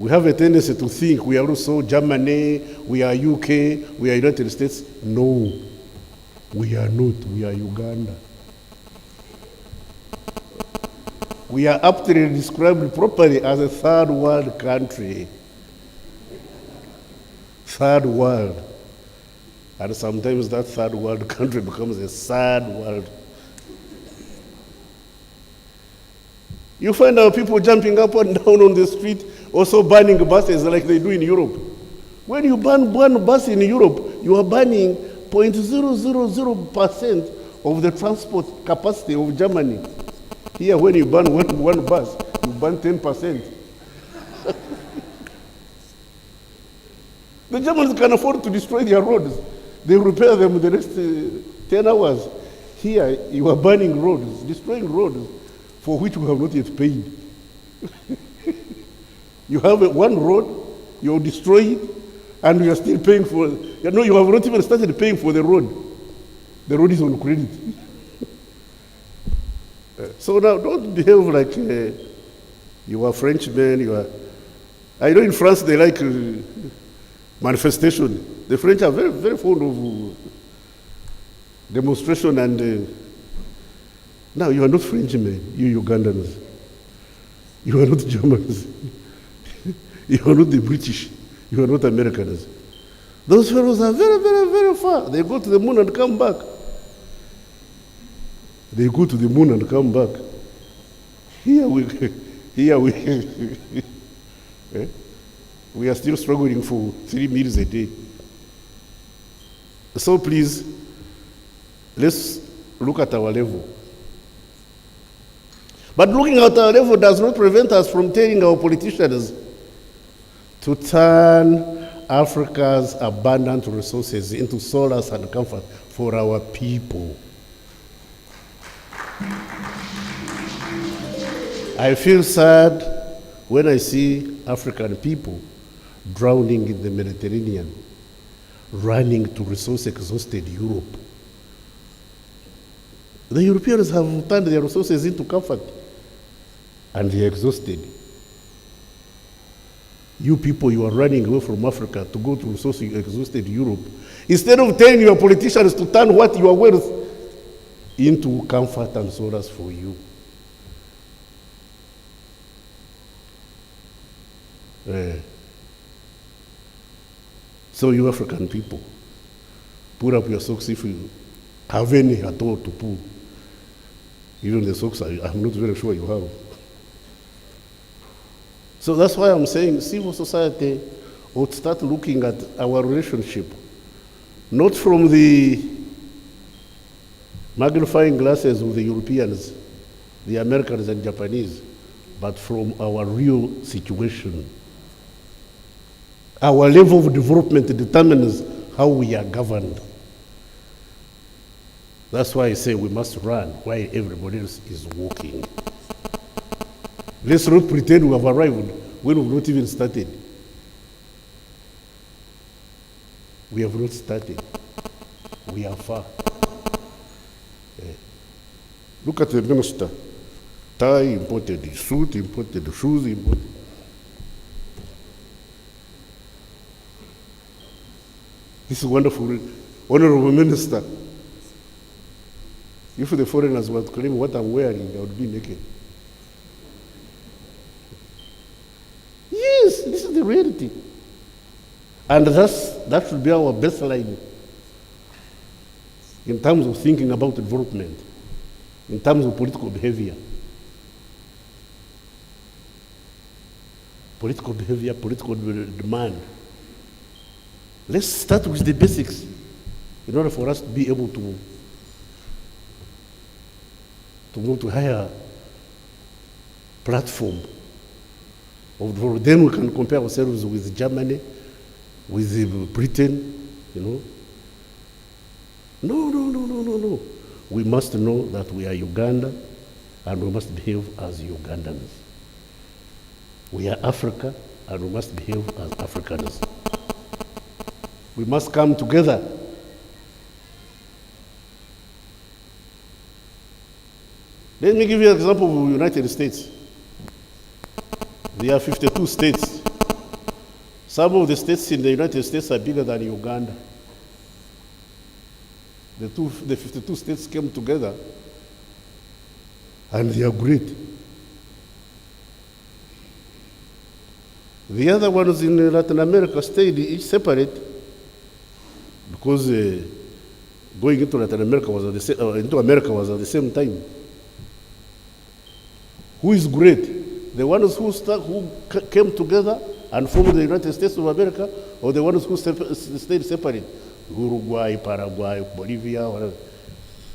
We have a tendency to think we are also Germany, we are UK, we are United States. No, we are not. We are Uganda. We are aptly described properly as a third world country. Third world. And sometimes that third world country becomes a sad world. You find our people jumping up and down on the street, also burning buses like they do in Europe. When you burn one bus in Europe, you are burning 0.000% of the transport capacity of Germany. Here, when you burn one bus, you burn 10%. The Germans can afford to destroy their roads. They repair them in the next 10 hours. Here, you are burning roads, destroying roads for which we have not yet paid. You have one road, you destroy it, and you are still paying for it. You have not even started paying for the road. The road is on credit. So now, don't behave like you are Frenchmen. I know in France they like manifestation. The French are very, very fond of demonstration and now you are not Frenchmen, you Ugandans. You are not Germans. You are not the British. You are not Americans. Those fellows are very, very, very far. They go to the moon and come back. They go to the moon and come back. Here we we are still struggling for 3 meals a day. So please, let's look at our level. But looking at our level does not prevent us from telling our politicians to turn Africa's abundant resources into solace and comfort for our people. I feel sad when I see African people drowning in the Mediterranean, running to resource-exhausted Europe. The Europeans have turned their resources into comfort, and they are exhausted. You people, you are running away from Africa to go to resource-exhausted Europe, instead of telling your politicians to turn what you are worth into comfort and solace for you. So you African people, pull up your socks if you have any at all to pull. Even the socks, I'm not very sure you have. So that's why I'm saying civil society ought to start looking at our relationship, not from the magnifying glasses of the Europeans, the Americans and Japanese, but from our real situation. Our level of development determines how we are governed. That's why I say we must run while everybody else is walking. Let's not pretend we have arrived when we've not even started. We have not started. We are far. Look at the minister. Tie imported, suit imported, shoes imported. This is wonderful, honorable minister. If the foreigners were to claim what I'm wearing, I would be naked. Yes, this is the reality. And that should be our baseline in terms of thinking about development, in terms of political behavior. Political behavior, political demand. Let's start with the basics in order for us to be able to move to higher platform. Then we can compare ourselves with Germany, with Britain, No. We must know that we are Uganda and we must behave as Ugandans. We are Africa and we must behave as Africans. We must come together. Let me give you an example of the United States. There are 52 states Some of the states in the United States are bigger than Uganda. The 52 states came together, and they are great. The other ones in Latin America stayed each separate, because going into Latin America was into America was at the same time. Who is great? The ones who came together and formed the United States of America, or the ones who stayed separate? Uruguay, Paraguay, Bolivia, whatever.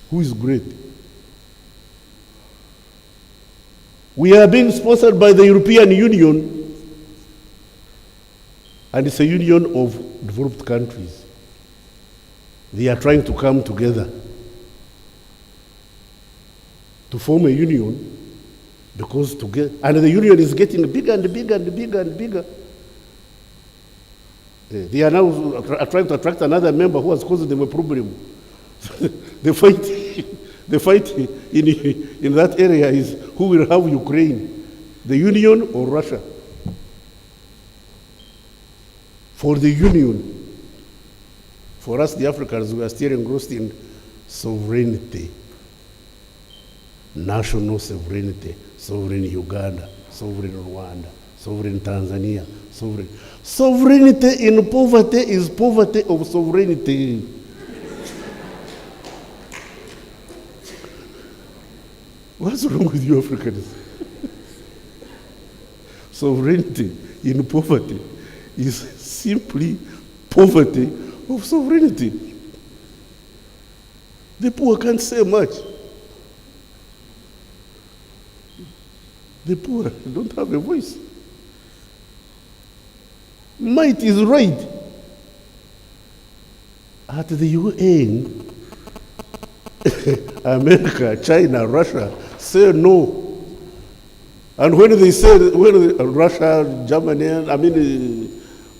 Who is great? We are being sponsored by the European Union, and it's a union of developed countries. They are trying to come together to form a union, because together, and the union is getting bigger and bigger and bigger and bigger. They are now trying to attract another member who has caused them a problem. The fight in that area is who will have Ukraine, the Union or Russia. For the Union, for us the Africans, we are still engrossed in sovereignty, national sovereignty, sovereign Uganda, sovereign Rwanda, sovereign Tanzania, sovereignty in poverty is poverty of sovereignty. What's wrong with you Africans? Sovereignty in poverty is simply poverty of sovereignty. The poor can't say much. The poor don't have a voice. Might is right. At the UN, America, China, Russia say no. And when they say, Russia, Germany,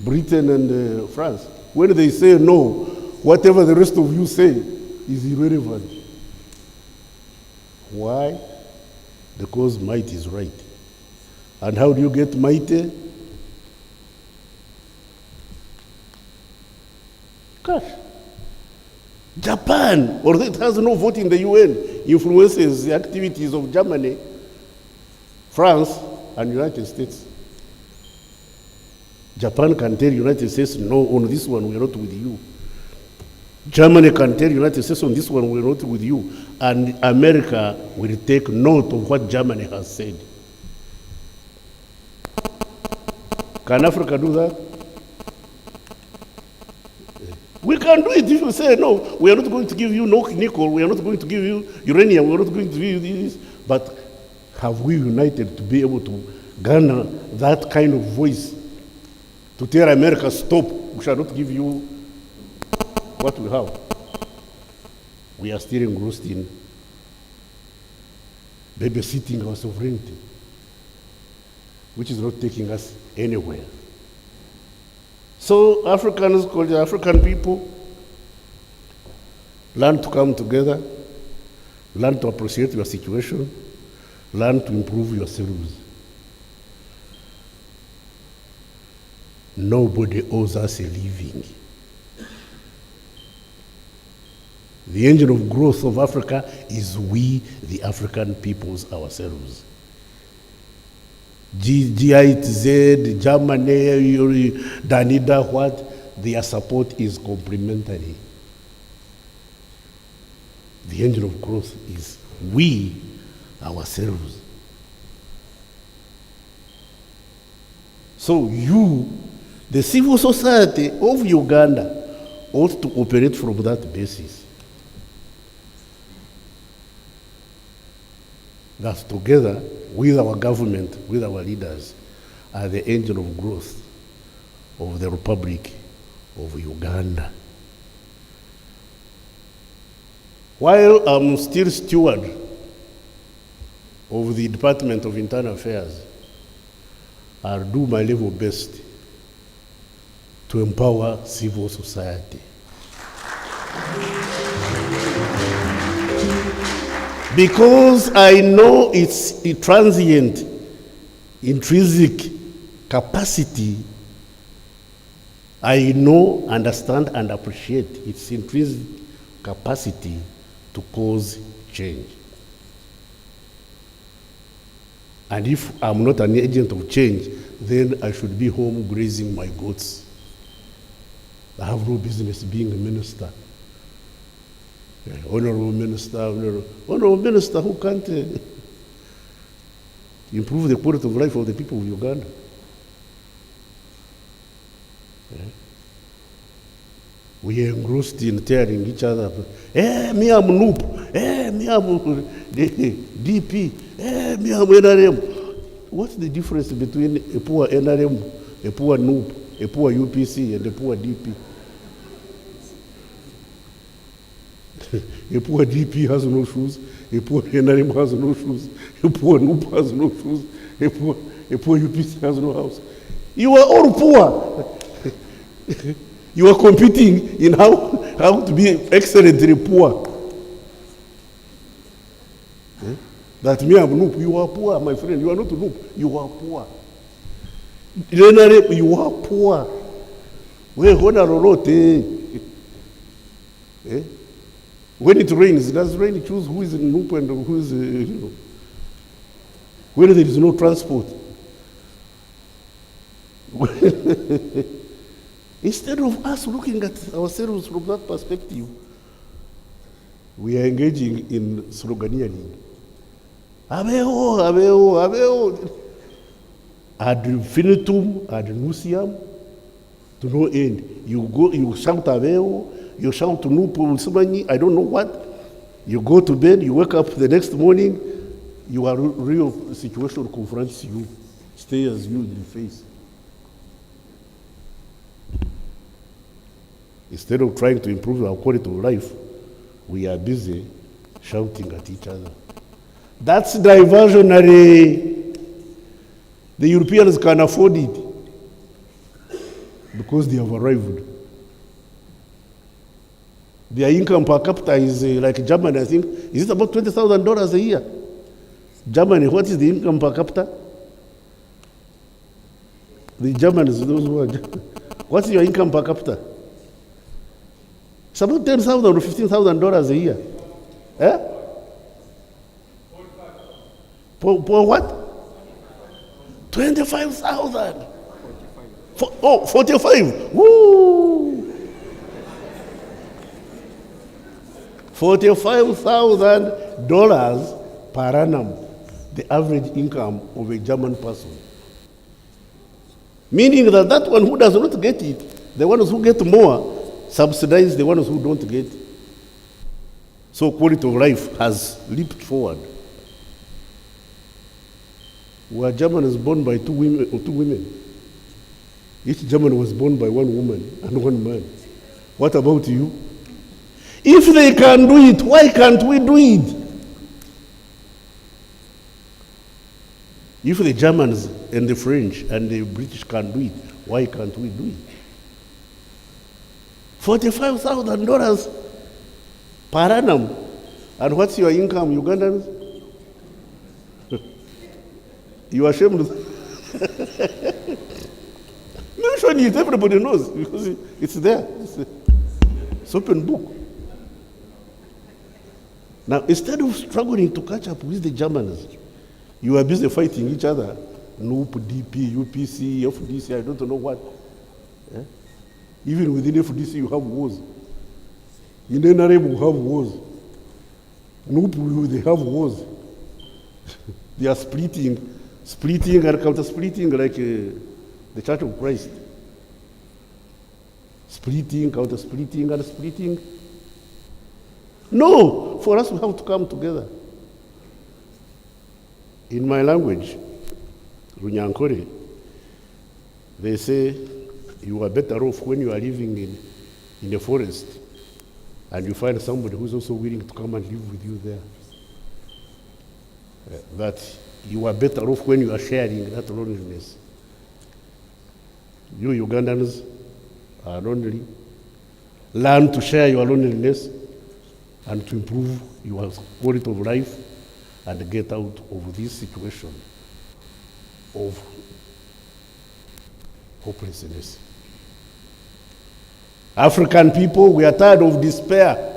Britain and France, when they say no, whatever the rest of you say is irrelevant. Why? Because might is right. And how do you get mighty? Gosh. Japan, although it has no vote in the UN, influences the activities of Germany, France, and United States. Japan can tell United States, no, on this one we're not with you. Germany can tell United States, on this one we're not with you. And America will take note of what Germany has said. Can Africa do that? We can do it if you say, no, we are not going to give you no nickel, we are not going to give you uranium, we are not going to give you this. But have we united to be able to garner that kind of voice to tell America, stop, we shall not give you what we have? We are still engrossed in babysitting our sovereignty, which is not taking us anywhere. So Africans, called the African people, learn to come together, learn to appreciate your situation, learn to improve yourselves. Nobody owes us a living. The engine of growth of Africa is we, the African peoples ourselves. GIZ, Germany, Danida, what? Their support is complementary. The engine of growth is we, ourselves. So you, the civil society of Uganda, ought to operate from that basis. That together, with our government, with our leaders, are the engine of growth of the Republic of Uganda. While I'm still steward of the Department of Internal Affairs, I'll do my level best to empower civil society. Because I know its transient, intrinsic capacity I know, understand, and appreciate its intrinsic capacity to cause change. And if I'm not an agent of change, then I should be home grazing my goats. I have no business being a minister. Honorable minister, who can't improve the quality of life of the people of Uganda. We are engrossed in tearing each other up. Me am Noop. Me am DP. Me am NRM. What's the difference between a poor NRM, a poor Noop, a poor UPC, and a poor DP? A poor DP has no shoes. A poor NRM has no shoes. A poor Noop has no shoes. A poor UPC has no house. You are all poor. You are competing in how to be excellently poor. That me, I'm Noop. You are poor, my friend. You are not Noop. You are poor. You are poor. When it rains, does rain choose who is in Noop and who is, when there is no transport? Instead of us looking at ourselves from that perspective, we are engaging in sloganeering. Abeo, ad infinitum, ad nusiam, to no end. You shout Abeo, you shout Nupu, I don't know what. You go to bed, you wake up the next morning, your real situation confronts you, stares you in the face. Instead of trying to improve our quality of life, we are busy shouting at each other. That's diversionary. The Europeans can afford it because they have arrived. Their income per capita is like Germany, I think. Is it about $20,000 a year? Germany, what is the income per capita? The Germans, those who are, what's your income per capita? It's about $10,000 or $15,000 a year. Eh? For what? 25,000. 45. Woo! $45,000 per annum, the average income of a German person. Meaning that one who does not get it, the ones who get more, subsidize the ones who don't get. So quality of life has leaped forward. Were Germans born by two women? Each German was born by one woman and one man. What about you? If they can do it, why can't we do it? If the Germans and the French and the British can do it, why can't we do it? $45,000 per annum. And what's your income, Ugandans? You are ashamed. Mention it, everybody knows, because it's there. It's open book. Now, instead of struggling to catch up with the Germans, you are busy fighting each other. Noop, DP, UPC, FDC, I don't know what. Yeah? Even within FDC, you have wars. In NRM, you have wars. Noop, they have wars. They are splitting and counter-splitting like the Church of Christ. Splitting, counter-splitting, and splitting. No, for us we have to come together. In my language, Runyankore, they say you are better off when you are living in the forest and you find somebody who's also willing to come and live with you there. That you are better off when you are sharing that loneliness. You Ugandans are lonely. Learn to share your loneliness and to improve your quality of life and get out of this situation of hopelessness. African people, we are tired of despair.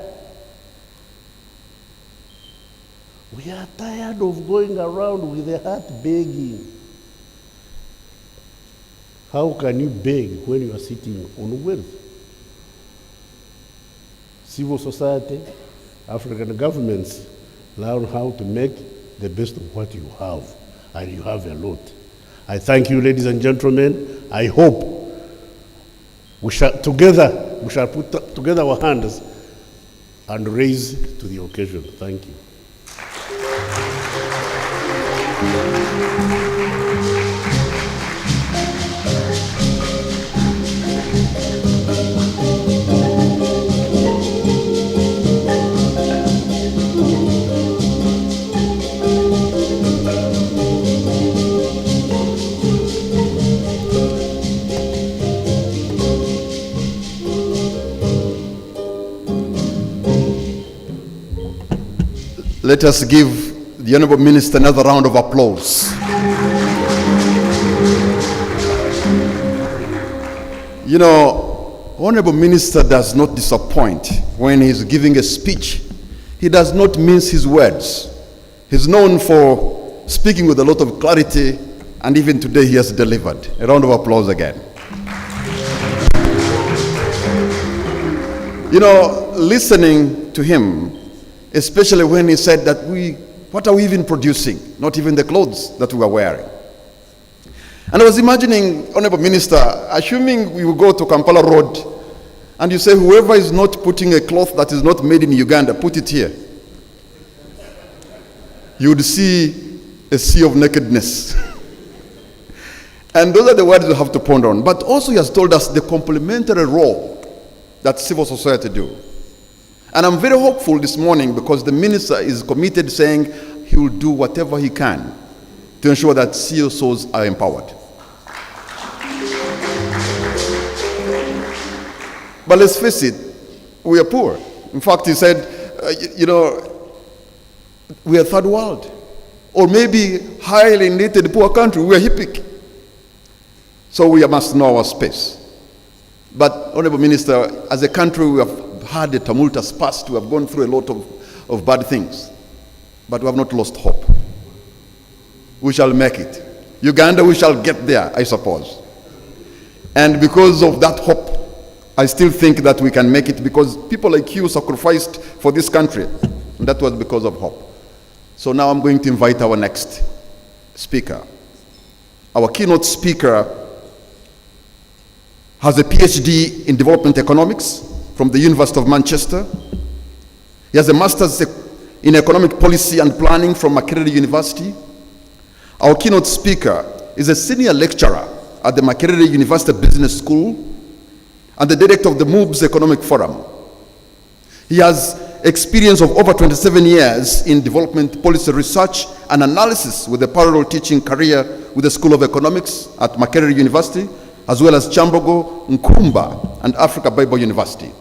We are tired of going around with the heart begging. How can you beg when you are sitting on wealth? Civil society, African governments learn how to make the best of what you have, and you have a lot. I thank you, ladies and gentlemen. I hope we shall put together our hands and raise to the occasion. Thank you. Let us give the Honorable Minister another round of applause. You know, Honorable Minister does not disappoint when he's giving a speech. He does not mince his words. He's known for speaking with a lot of clarity, and even today he has delivered. A round of applause again. You know, listening to him, especially when he said that what are we even producing? Not even the clothes that we are wearing. And I was imagining, Honorable Minister, assuming we will go to Kampala Road and you say, whoever is not putting a cloth that is not made in Uganda, put it here. You would see a sea of nakedness. And those are the words we have to ponder on. But also he has told us the complementary role that civil society do. And I'm very hopeful this morning because the minister is committed, saying he will do whatever he can to ensure that CSOs are empowered. But let's face it, we are poor. In fact, he said, we are third world, or maybe highly indebted poor country. We are HIPIC. So we must know our space. But, Honorable Minister, as a country, we have had a tumultuous past. We have gone through a lot of bad things. But we have not lost hope. We shall make it. Uganda, we shall get there, I suppose. And because of that hope, I still think that we can make it, because people like you sacrificed for this country. And that was because of hope. So now I'm going to invite our next speaker. Our keynote speaker has a PhD in development economics from the University of Manchester. He has a master's in economic policy and planning from Makerere University. Our keynote speaker is a senior lecturer at the Makerere University Business School and the director of the MOOBS Economic Forum. He has experience of over 27 years in development policy research and analysis with a parallel teaching career with the School of Economics at Makerere University, as well as Chambogo, Nkumba, and Africa Bible University.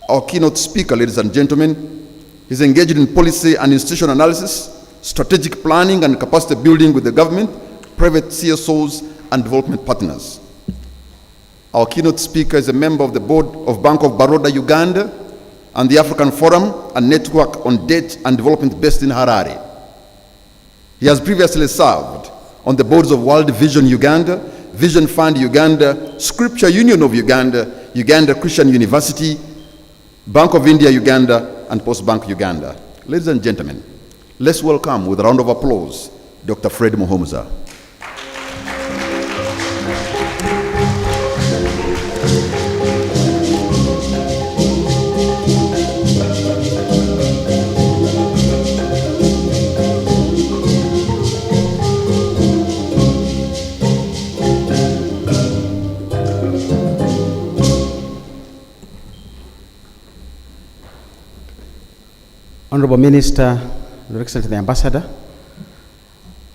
Our keynote speaker, ladies and gentlemen, is engaged in policy and institutional analysis, strategic planning and capacity building with the government, private CSOs, and development partners. Our keynote speaker is a member of the board of Bank of Baroda, Uganda, and the African Forum and Network on Debt and Development based in Harare. He has previously served on the boards of World Vision Uganda, Vision Fund Uganda, Scripture Union of Uganda, Uganda Christian University, Bank of India Uganda, and Post Bank Uganda. Ladies and gentlemen, let's welcome with a round of applause Dr. Fred Muhumuza. Honorable Minister, Your Excellency the Ambassador,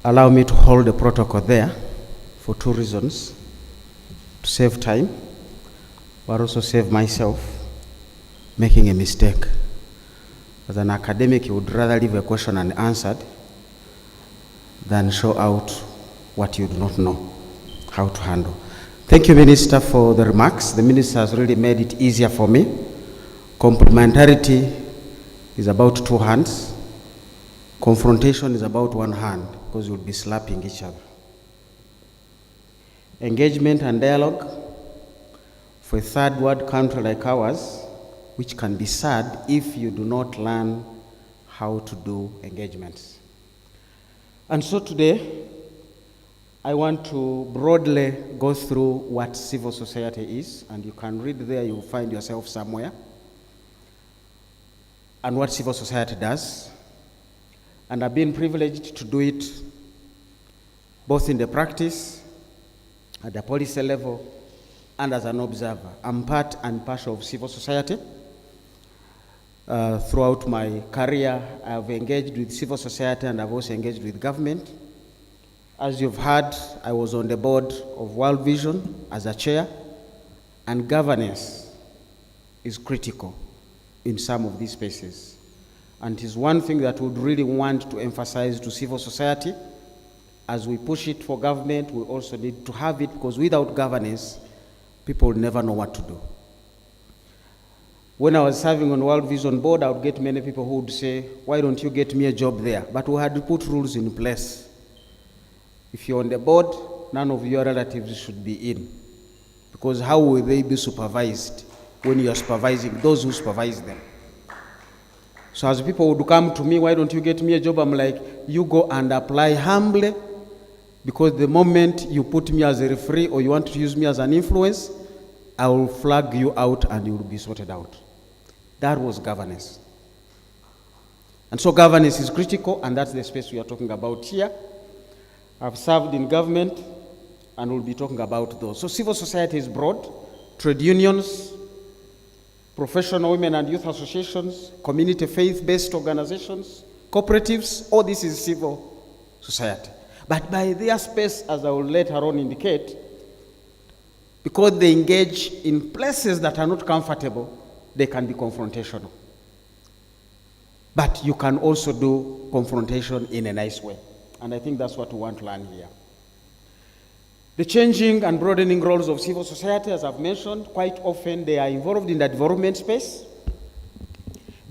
allow me to hold the protocol there for two reasons: to save time, but also save myself making a mistake. As an academic, you would rather leave a question unanswered than show out what you do not know how to handle. Thank you, Minister, for the remarks. The Minister has really made it easier for me. Complementarity is about 2 hands. Confrontation is about 1 hand, because you'll be slapping each other. Engagement and dialogue for a third world country like ours, which can be sad if you do not learn how to do engagements. And so today, I want to broadly go through what civil society is, and you can read there, you'll find yourself somewhere, and what civil society does. And I've been privileged to do it both in the practice, at the policy level, and as an observer. I'm part and parcel of civil society. Throughout my career, I've engaged with civil society and I've also engaged with government. As you've heard, I was on the board of World Vision as a chair, and governance is critical in some of these spaces. And it is one thing that we would really want to emphasize to civil society. As we push it for government, we also need to have it, because without governance, people will never know what to do. When I was serving on World Vision board, I would get many people who would say, why don't you get me a job there? But we had to put rules in place. If you're on the board, none of your relatives should be in. Because how will they be supervised when you're supervising those who supervise them? So as people would come to me, why don't you get me a job? I'm like, you go and apply humbly, because the moment you put me as a referee or you want to use me as an influence, I will flag you out and you will be sorted out. That was governance. And so governance is critical, and that's the space we are talking about here. I've served in government, and we'll be talking about those. So civil society is broad: trade unions, professional women and youth associations, community faith-based organizations, cooperatives, all this is civil society. But by their space, as I will later on indicate, because they engage in places that are not comfortable, they can be confrontational. But you can also do confrontation in a nice way. And I think that's what we want to learn here. The changing and broadening roles of civil society, as I've mentioned, quite often they are involved in the development space.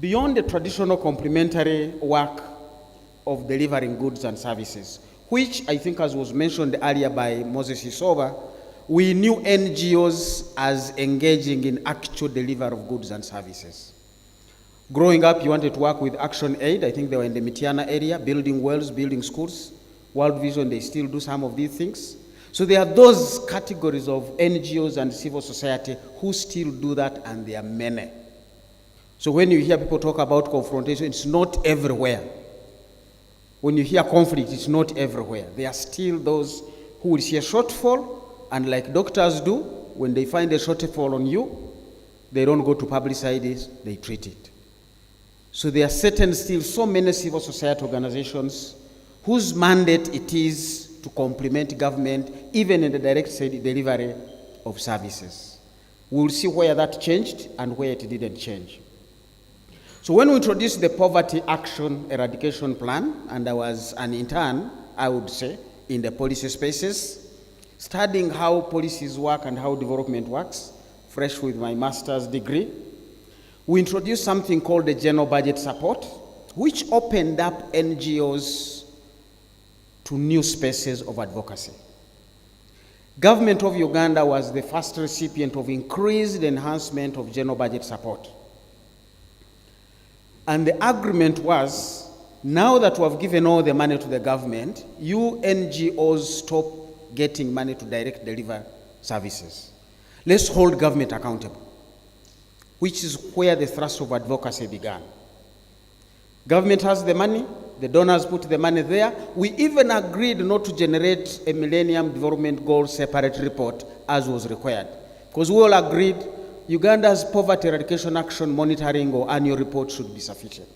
Beyond the traditional complementary work of delivering goods and services, which I think, as was mentioned earlier by Moses Isoba, we knew NGOs as engaging in actual delivery of goods and services. Growing up, you wanted to work with Action Aid. I think they were in the Mitiana area, building wells, building schools. World Vision, they still do some of these things. So there are those categories of NGOs and civil society who still do that, and they are many. So when you hear people talk about confrontation, it's not everywhere. When you hear conflict, it's not everywhere. There are still those who will see a shortfall, and like doctors do, when they find a shortfall on you, they don't go to publicize it, they treat it. So there are certain still so many civil society organizations whose mandate it is to complement government, even in the direct delivery of services. We'll see where that changed and where it didn't change. So when we introduced the Poverty Action Eradication Plan, and I was an intern, I would say, in the policy spaces, studying how policies work and how development works, fresh with my master's degree, we introduced something called the General Budget Support, which opened up NGOs to new spaces of advocacy. Government of Uganda was the first recipient of increased enhancement of general budget support. And the agreement was, now that we have given all the money to the government, you NGOs stop getting money to direct deliver services. Let's hold government accountable, which is where the thrust of advocacy began. Government has the money, the donors put the money there. We even agreed not to generate a Millennium Development Goals separate report as was required, because we all agreed Uganda's Poverty Eradication Action Monitoring or annual report should be sufficient.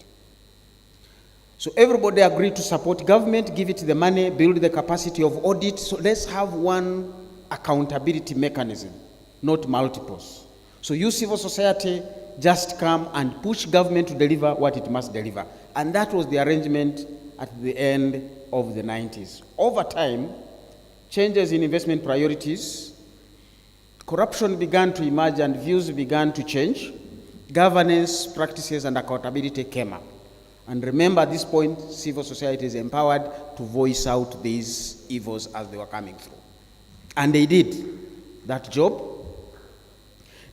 So everybody agreed to support government, give it the money, build the capacity of audit. So let's have one accountability mechanism, not multiples. So you civil society just come and push government to deliver what it must deliver. And that was the arrangement at the end of the 90s. Over time, changes in investment priorities corruption began to emerge and views began to change. Governance practices and accountability came up. And remember, at this point, civil society is empowered to voice out these evils as they were coming through. And they did that job.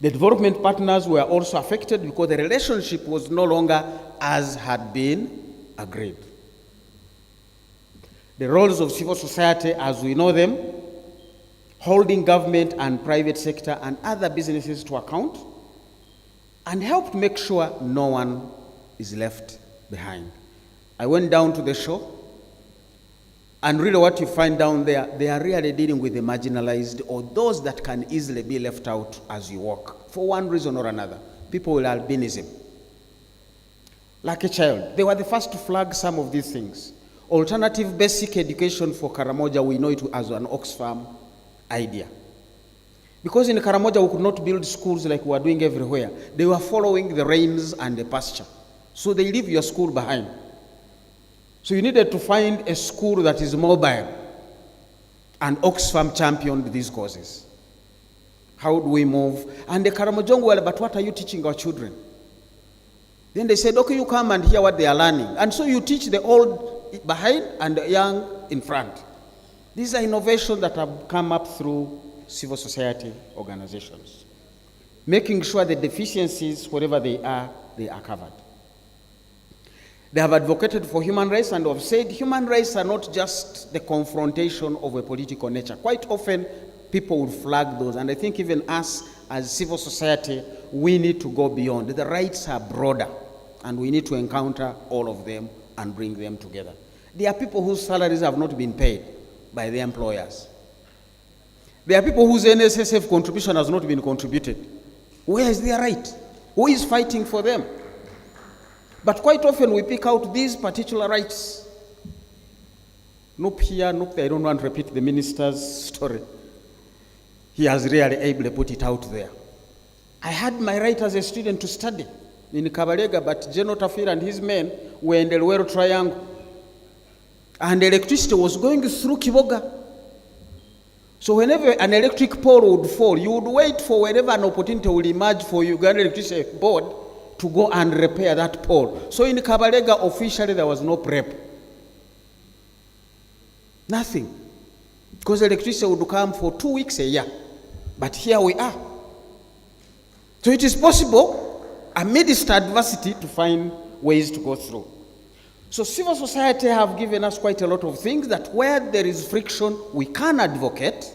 The development partners were also affected because the relationship was no longer as had been agreed. The roles of civil society as we know them, holding government and private sector and other businesses to account, and helped make sure no one is left behind. I went down to the shore, and really what you find down there, they are really dealing with the marginalized or those that can easily be left out as you walk, for one reason or another. People with albinism. Like a child, they were the first to flag some of these things. Alternative basic education for Karamoja, we know it as an Oxfam idea. Because in Karamoja we could not build schools like we are doing everywhere. They were following the rains and the pasture. So they leave your school behind. So you needed to find a school that is mobile. And Oxfam championed these causes. How do we move? And the Karamojongo were, but what are you teaching our children? Then they said, okay, you come and hear what they are learning. And so you teach the old behind and the young in front. These are innovations that have come up through civil society organizations, making sure the deficiencies, wherever they are covered. They have advocated for human rights and have said human rights are not just the confrontation of a political nature. Quite often, people would flag those, and I think even us as civil society, we need to go beyond. The rights are broader, and we need to encounter all of them and bring them together. There are people whose salaries have not been paid by their employers. There are people whose NSSF contribution has not been contributed. Where is their right? Who is fighting for them? But quite often we pick out these particular rights. Nope here, nope there. I don't want to repeat the minister's story. He has really ably put it out there. I had my right as a student to study in Kabalega, but General Tafir and his men were in the Luero Triangle. And electricity was going through Kiboga. So whenever an electric pole would fall, you would wait for wherever an opportunity would emerge for Uganda Electricity Board to go and repair that pole. So in Kabalega, officially there was no prep. Nothing. Because electricity would come for 2 weeks a year. But here we are. So it is possible, amidst adversity, to find ways to go through. So civil society have given us quite a lot of things that where there is friction, we can advocate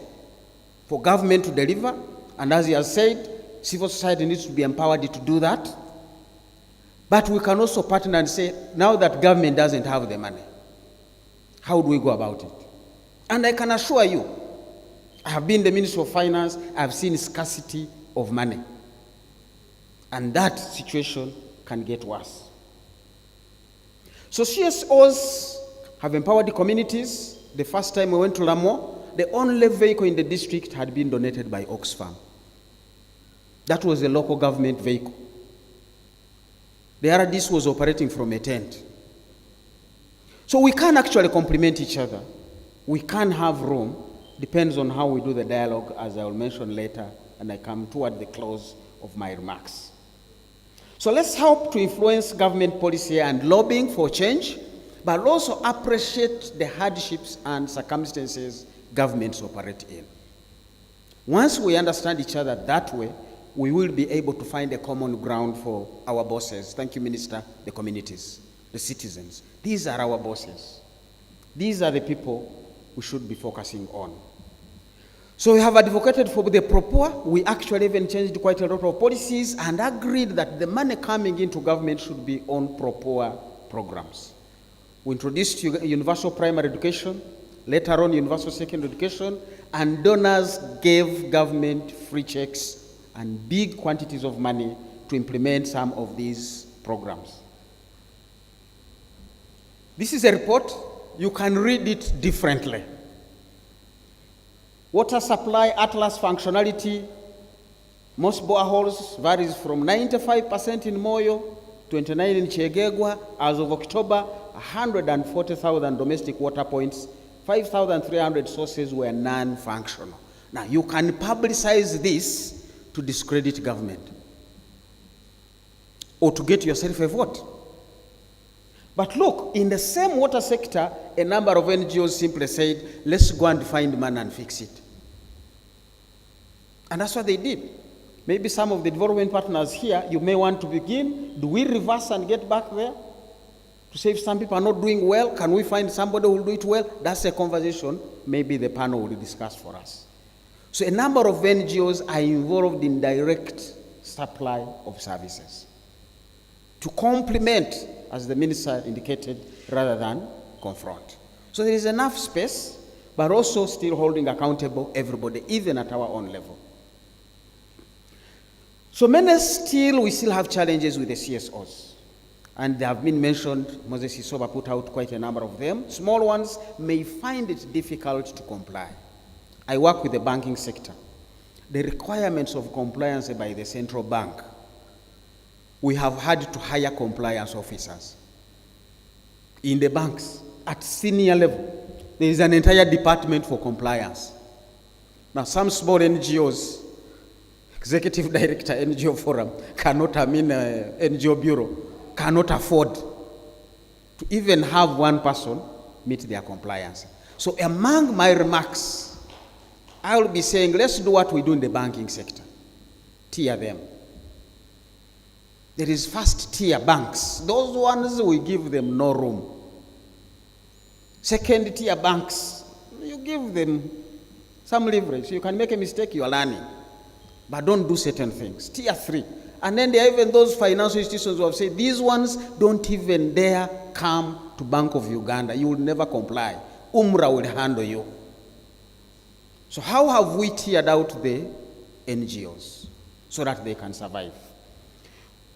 for government to deliver. And as he has said, civil society needs to be empowered to do that. But we can also partner and say, now that government doesn't have the money, how do we go about it? And I can assure you, I have been the Minister of Finance, I have seen scarcity of money. And that situation can get worse. So CSOs have empowered the communities. The first time we went to Lamo, the only vehicle in the district had been donated by Oxfam. That was a local government vehicle. The RDC was operating from a tent. So we can actually complement each other. We can have room, depends on how we do the dialogue, as I will mention later, and I come toward the close of my remarks. So let's help to influence government policy and lobbying for change, but also appreciate the hardships and circumstances governments operate in. Once we understand each other that way, we will be able to find a common ground for our bosses. Thank you, Minister, the communities, the citizens. These are our bosses. These are the people we should be focusing on. So we have advocated for the PROPOA. We actually even changed quite a lot of policies and agreed that the money coming into government should be on PROPOA programs. We introduced universal primary education, later on universal secondary education, and donors gave government free checks and big quantities of money to implement some of these programs. This is a report. You can read it differently. Water supply atlas functionality, most boreholes varies from 95% in Moyo, 29 in Chegegwa. As of October, 140,000 domestic water points, 5,300 sources were non-functional. Now, you can publicize this to discredit government or to get yourself a vote. But look, in the same water sector, a number of NGOs simply said, let's go and find money and fix it. And that's what they did. Maybe some of the development partners here, you may want to begin. Do we reverse and get back there? To say if some people are not doing well, can we find somebody who will do it well? That's a conversation maybe the panel will discuss for us. So a number of NGOs are involved in direct supply of services to complement, as the minister indicated, rather than confront. So there is enough space, but also still holding accountable everybody, even at our own level. So we still have challenges with the CSOs. And they have been mentioned. Moses Isoba put out quite a number of them. Small ones may find it difficult to comply. I work with the banking sector. The requirements of compliance by the central bank, we have had to hire compliance officers in the banks at senior level. There is an entire department for compliance. Now, some small NGOs, executive director, NGO forum, NGO bureau, cannot afford to even have one person meet their compliance. So among my remarks, I will be saying, let's do what we do in the banking sector. Tier them. There is first tier banks. Those ones, we give them no room. Second tier banks, you give them some leverage. You can make a mistake, you are learning. But don't do certain things. Tier 3. And then there are even those financial institutions who have said, these ones don't even dare come to Bank of Uganda. You will never comply. UMRA will handle you. So how have we tiered out the NGOs so that they can survive?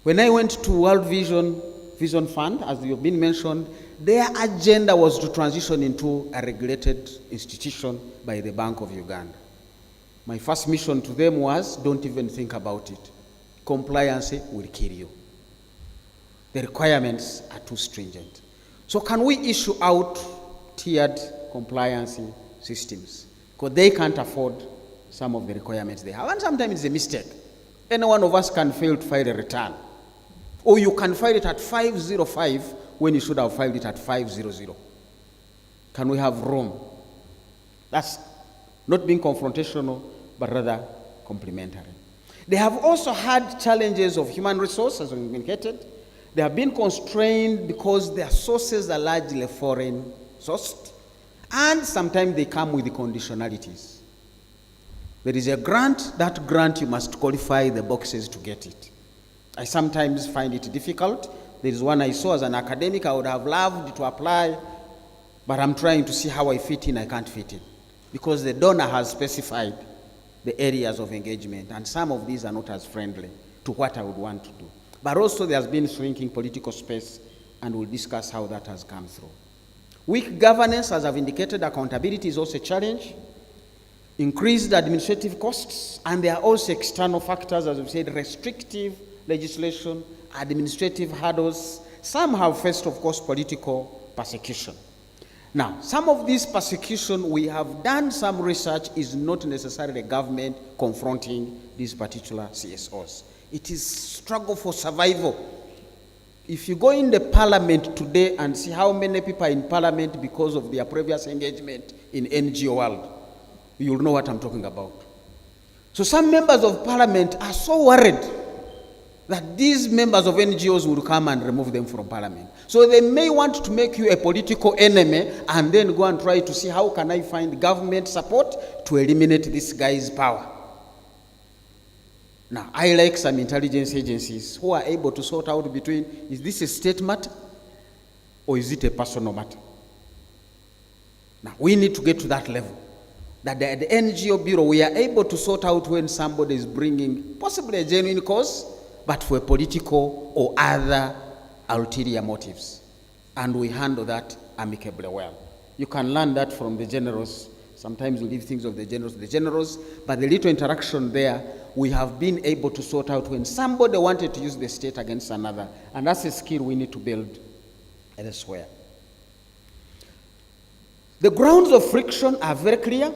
When I went to World Vision Fund, as you've been mentioned, their agenda was to transition into a regulated institution by the Bank of Uganda. My first mission to them was, don't even think about it. Compliance will kill you. The requirements are too stringent. So can we issue out tiered compliance systems? Because they can't afford some of the requirements they have. And sometimes it's a mistake. Any one of us can fail to file a return. Or you can file it at 505 when you should have filed it at 500. Can we have room? That's not being confrontational, but rather complementary. They have also had challenges of human resources, as we indicated. They have been constrained because their sources are largely foreign sourced, and sometimes they come with the conditionalities. There is a grant, that grant you must qualify the boxes to get it. I sometimes find it difficult. There is one I saw as an academic, I would have loved to apply, but I'm trying to see how I fit in, I can't fit in. Because the donor has specified the areas of engagement, and some of these are not as friendly to what I would want to do. But also there has been shrinking political space, and we'll discuss how that has come through. Weak governance, as I've indicated, accountability is also a challenge. Increased administrative costs, and there are also external factors, as we've said, restrictive legislation, administrative hurdles. Some have faced, of course, political persecution. Now, some of this persecution, we have done some research, is not necessarily government confronting these particular CSOs. It is struggle for survival. If you go in the parliament today and see how many people are in parliament because of their previous engagement in NGO world, you'll know what I'm talking about. So some members of parliament are so worried that these members of NGOs will come and remove them from parliament. So they may want to make you a political enemy and then go and try to see how can I find government support to eliminate this guy's power. Now, I like some intelligence agencies who are able to sort out between, is this a state matter or is it a personal matter? Now, we need to get to that level. That at the NGO bureau, we are able to sort out when somebody is bringing possibly a genuine cause, but for political or other ulterior motives. And we handle that amicably well. You can learn that from the generals. Sometimes we leave things of the generals to the generals, but the little interaction there, we have been able to sort out when somebody wanted to use the state against another. And that's a skill we need to build elsewhere. The grounds of friction are very clear.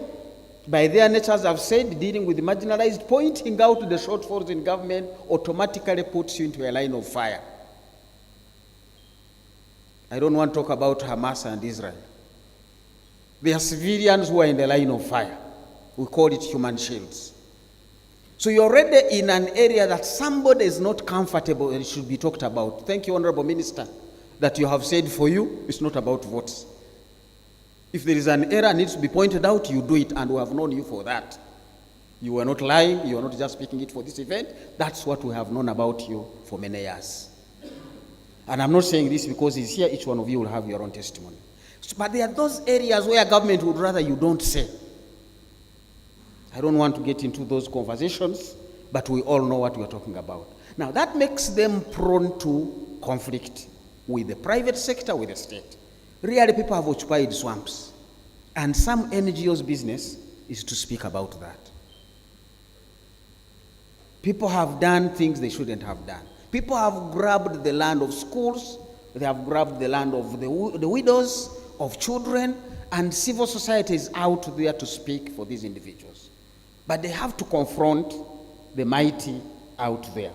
by their nature, as I've said, dealing with the marginalized, pointing out the shortfalls in government automatically puts you into a line of fire. I don't want to talk about Hamas and Israel. They are civilians who are in the line of fire. We call it human shields. So you're already in an area that somebody is not comfortable and it should be talked about. Thank you, Honorable Minister, that you have said for you, it's not about votes. If there is an error needs to be pointed out, you do it, and we have known you for that. You were not lying, you are not just speaking it for this event. That's what we have known about you for many years. And I'm not saying this because it's here, each one of you will have your own testimony. But there are those areas where government would rather you don't say. I don't want to get into those conversations, but we all know what we're talking about. Now, that makes them prone to conflict with the private sector, with the state. Really, people have occupied swamps, and some NGOs' business is to speak about that. People have done things they shouldn't have done. People have grabbed the land of schools, they have grabbed the land of the widows, of children, and civil society is out there to speak for these individuals. But they have to confront the mighty out there.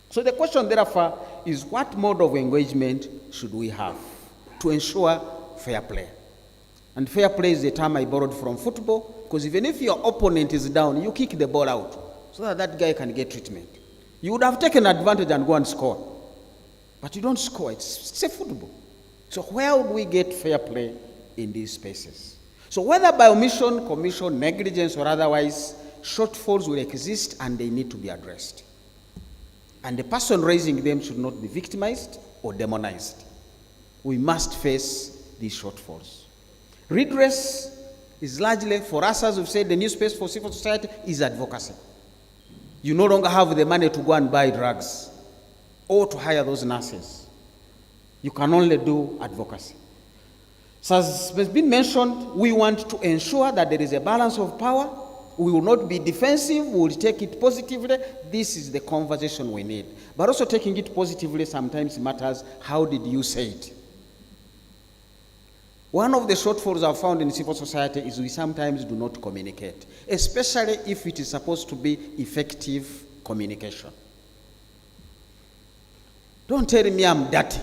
So the question, therefore, is what mode of engagement should we have to ensure fair play? And fair play is a term I borrowed from football, because even if your opponent is down, you kick the ball out so that that guy can get treatment. You would have taken advantage and go and score. But you don't score, it's a football. So where would we get fair play in these spaces? So whether by omission, commission, negligence, or otherwise, shortfalls will exist and they need to be addressed. And the person raising them should not be victimized or demonized. We must face these shortfalls. Redress is largely, for us, as we've said, the new space for civil society is advocacy. You no longer have the money to go and buy drugs or to hire those nurses. You can only do advocacy. So as has been mentioned, we want to ensure that there is a balance of power. We will not be defensive, we will take it positively. This is the conversation we need. But also taking it positively sometimes matters. How did you say it? One of the shortfalls I've found in civil society is we sometimes do not communicate, especially if it is supposed to be effective communication. Don't tell me I'm dirty.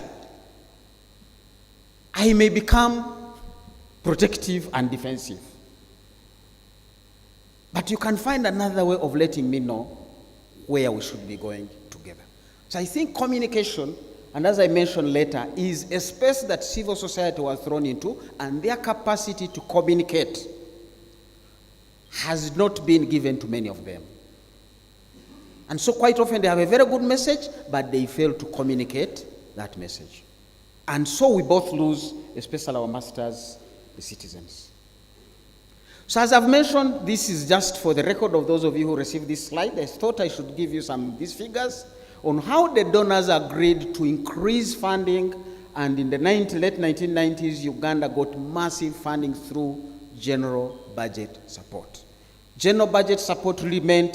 I may become protective and defensive. But you can find another way of letting me know where we should be going together. So I think communication, and as I mentioned later, is a space that civil society was thrown into, and their capacity to communicate has not been given to many of them. And so quite often they have a very good message, but they fail to communicate that message. And so we both lose, especially our masters, the citizens. So as I've mentioned, this is just for the record of those of you who received this slide. I thought I should give you these figures on how the donors agreed to increase funding, and in the late 1990s, Uganda got massive funding through general budget support. General budget support really meant,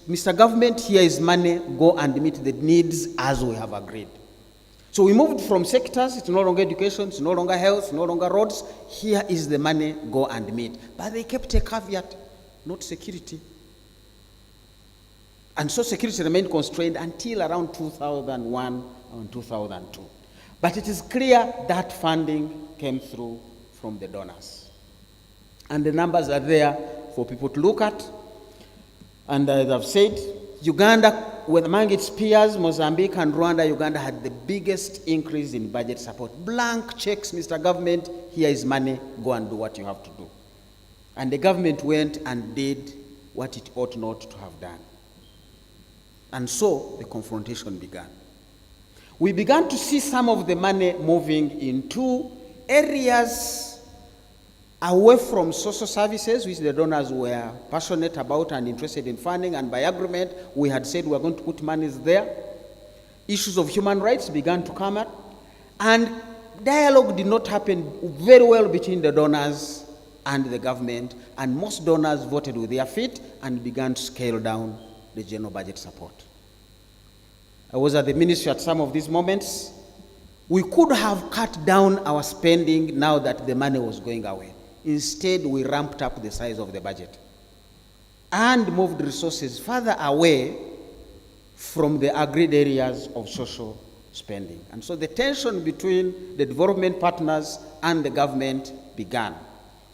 Mr. Government, here is money, go and meet the needs as we have agreed. So we moved from sectors, it's no longer education, it's no longer health, no longer roads. Here is the money, go and meet. But they kept a caveat, not security. And so security remained constrained until around 2001 and 2002. But it is clear that funding came through from the donors. And the numbers are there for people to look at. And as I've said, Uganda, with among its peers, Mozambique and Rwanda, Uganda had the biggest increase in budget support. Blank checks, Mr. Government, here is money, go and do what you have to do. And the government went and did what it ought not to have done. And so the confrontation began. We began to see some of the money moving into areas away from social services, which the donors were passionate about and interested in funding, and by agreement, we had said we were going to put monies there. Issues of human rights began to come up, and dialogue did not happen very well between the donors and the government, and most donors voted with their feet and began to scale down the general budget support. I was at the ministry at some of these moments. We could have cut down our spending now that the money was going away. Instead, we ramped up the size of the budget and moved resources further away from the agreed areas of social spending. And so the tension between the development partners and the government began,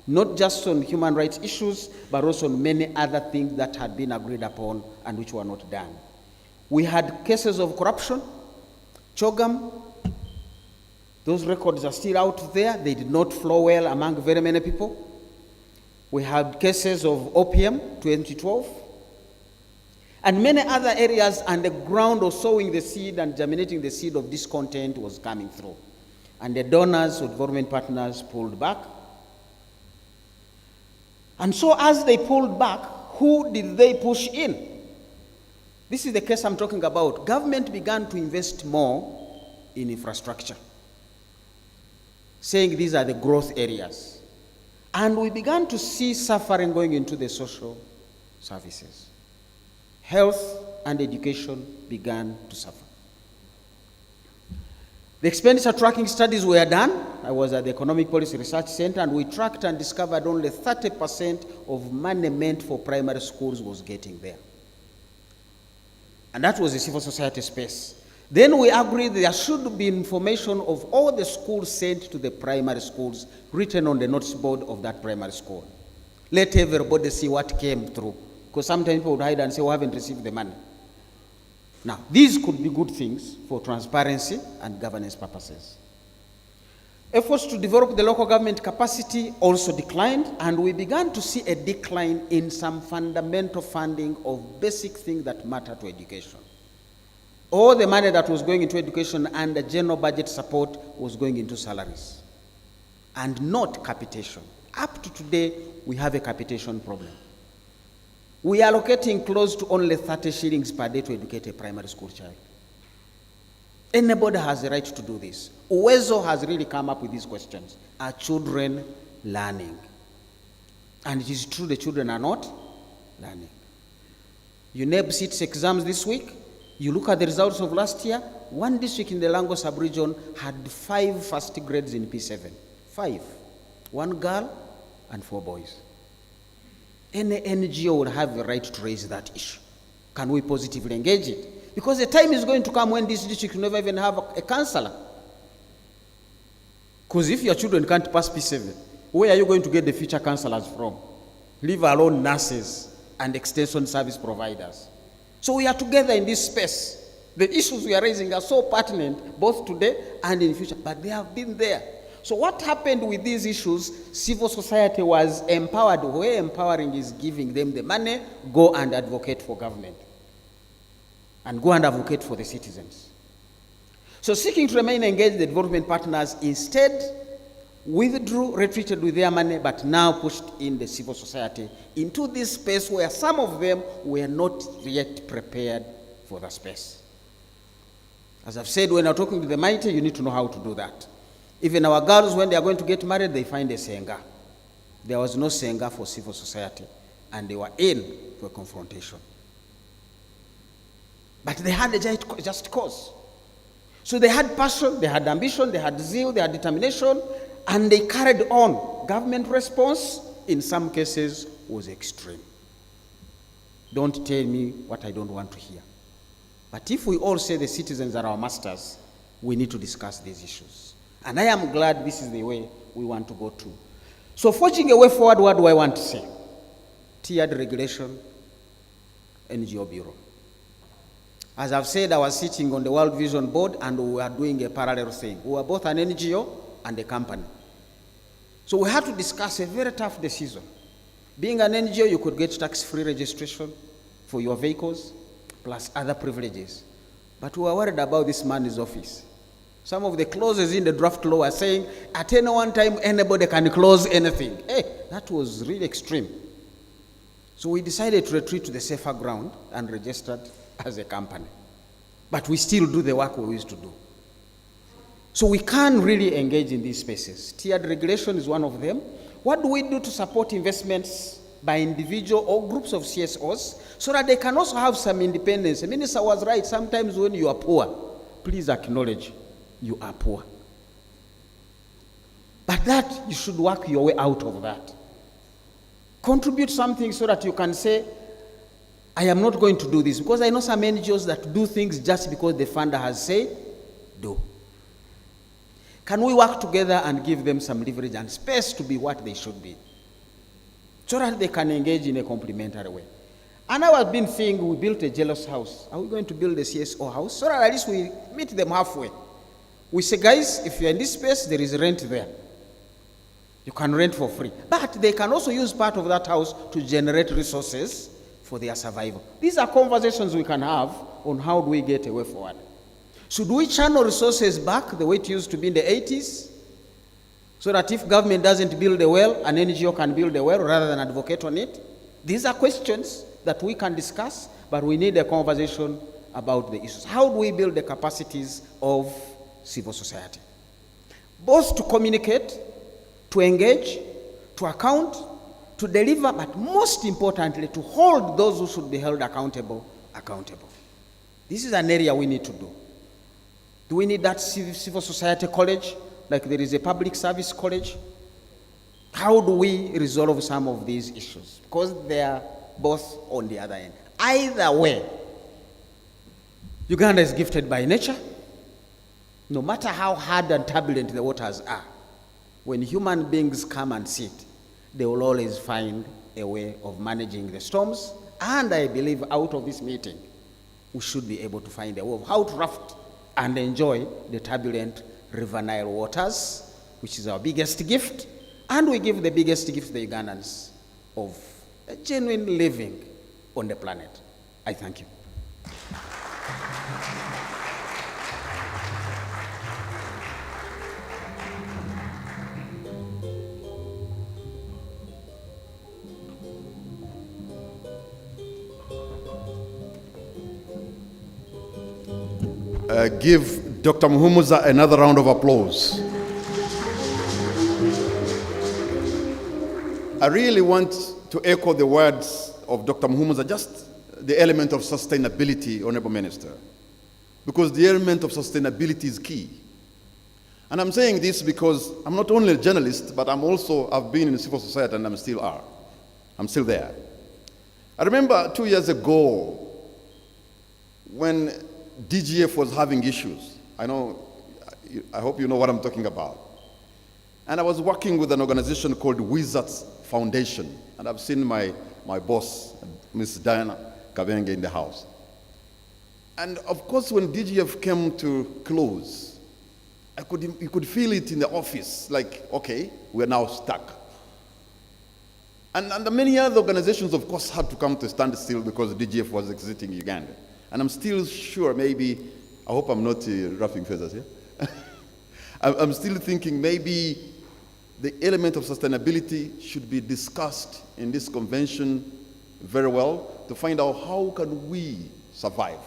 not just on human rights issues, but also on many other things that had been agreed upon and which were not done. We had cases of corruption, Chogam. Those records are still out there. They did not flow well among very many people. We had cases of opium, 2012, and many other areas, and the ground of sowing the seed and germinating the seed of discontent was coming through. And the donors or development partners pulled back. And so as they pulled back, who did they push in? This is the case I'm talking about. Government began to invest more in infrastructure, saying these are the growth areas. And we began to see suffering going into the social services. Health and education began to suffer. The expenditure tracking studies were done. I was at the Economic Policy Research Center, and we tracked and discovered only 30% of money meant for primary schools was getting there. And that was the civil society space. Then we agreed there should be information of all the schools sent to the primary schools written on the notice board of that primary school. Let everybody see what came through. Because sometimes people would hide and say, we haven't received the money. Now, these could be good things for transparency and governance purposes. Efforts to develop the local government capacity also declined, and we began to see a decline in some fundamental funding of basic things that matter to education. All the money that was going into education and the general budget support was going into salaries and not capitation. Up to today, we have a capitation problem. We are allocating close to only 30 shillings per day to educate a primary school child. Anybody has the right to do this. Uwezo has really come up with these questions. Are children learning? And it is true the children are not learning. UNEB sits exams this week. You look at the results of last year, one district in the Lango sub-region had 5 first grades in P7. 5. 1 girl and 4 boys. Any NGO would have the right to raise that issue. Can we positively engage it? Because the time is going to come when this district will never even have a counselor. Because if your children can't pass P7, where are you going to get the future counselors from? Leave alone nurses and extension service providers. So we are together in this space. The issues we are raising are so pertinent, both today and in the future, but they have been there. So what happened with these issues? Civil society was empowered. Where empowering is giving them the money, go and advocate for government. And go and advocate for the citizens. So seeking to remain engaged, the development partners instead withdrew, retreated with their money, but now pushed in the civil society into this space where some of them were not yet prepared for the space. As I've said, when you're talking to the mighty, you need to know how to do that. Even our girls, when they are going to get married, they find a senga. There was no senga for civil society, and they were in for a confrontation. But they had a just cause. So they had passion, they had ambition, they had zeal, they had determination, and they carried on. Government response, in some cases, was extreme. Don't tell me what I don't want to hear. But if we all say the citizens are our masters, we need to discuss these issues. And I am glad this is the way we want to go to. So forging a way forward, what do I want to say? Tiered regulation, NGO Bureau. As I've said, I was sitting on the World Vision Board and we were doing a parallel thing. We were both an NGO and a company. So we had to discuss a very tough decision. Being an NGO, you could get tax-free registration for your vehicles, plus other privileges. But we were worried about this man's office. Some of the clauses in the draft law are saying, at any one time, anybody can close anything. Hey, that was really extreme. So we decided to retreat to the safer ground and registered as a company. But we still do the work we used to do. So we can really engage in these spaces. Tiered regulation is one of them. What do we do to support investments by individual or groups of CSOs so that they can also have some independence? The minister was right. Sometimes when you are poor, please acknowledge you are poor. But that, you should work your way out of that. Contribute something so that you can say, I am not going to do this. Because I know some NGOs that do things just because the funder has said, do. Can we work together and give them some leverage and space to be what they should be, so that they can engage in a complementary way? And I was been thinking, we built a jealous house. Are we going to build a CSO house? So that at least we meet them halfway. We say, guys, if you're in this space, there is rent there. You can rent for free. But they can also use part of that house to generate resources for their survival. These are conversations we can have on how do we get a way forward. Should we channel resources back the way it used to be in the 80s? So that if government doesn't build a well, an NGO can build a well rather than advocate on it? These are questions that we can discuss, but we need a conversation about the issues. How do we build the capacities of civil society? Both to communicate, to engage, to account, to deliver, but most importantly, to hold those who should be held accountable. This is an area we need to do. Do we need that civil society college, like there is a public service college? How do we resolve some of these issues? Because they are both on the other end. Either way, Uganda is gifted by nature. No matter how hard and turbulent the waters are, when human beings come and sit, they will always find a way of managing the storms. And I believe out of this meeting, we should be able to find a way of how to raft and enjoy the turbulent River Nile waters, which is our biggest gift. And we give the biggest gift to the Ugandans of a genuine living on the planet. I thank you. Give Dr. Muhumuza another round of applause. I really want to echo the words of Dr. Muhumuza, just the element of sustainability, Honorable Minister, because the element of sustainability is key. And I'm saying this because I'm not only a journalist, but I've been in civil society and I'm still there. I remember 2 years ago when DGF was having issues. I hope you know what I'm talking about. And I was working with an organization called Wizards Foundation. And I've seen my boss, Ms. Diana Kabenge, in the house. And of course, when DGF came to close, you could feel it in the office, like, okay, we're now stuck. And many other organizations, of course, had to come to a standstill because DGF was exiting Uganda. And I'm still sure, maybe, I hope I'm not ruffling feathers here. I'm still thinking maybe the element of sustainability should be discussed in this convention very well to find out how can we survive.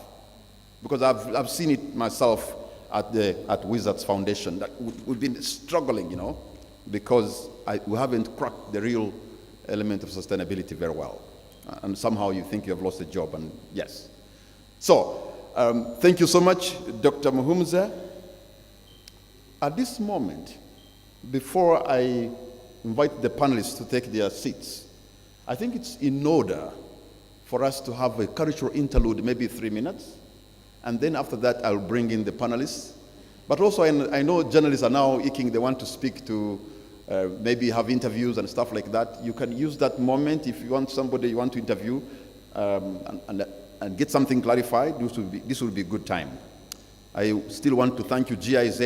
Because I've seen it myself at Wizards Foundation, that we've been struggling, because we haven't cracked the real element of sustainability very well. And somehow you think you have lost a job, and yes. So, thank you so much, Dr. Muhumuza. At this moment, before I invite the panelists to take their seats, I think it's in order for us to have a cultural interlude, maybe 3 minutes, and then after that, I'll bring in the panelists. But also, I know journalists are now they want to speak to, maybe have interviews and stuff like that. You can use that moment if you want somebody you want to interview, and get something clarified. This will be a good time. I still want to thank you, GIZ.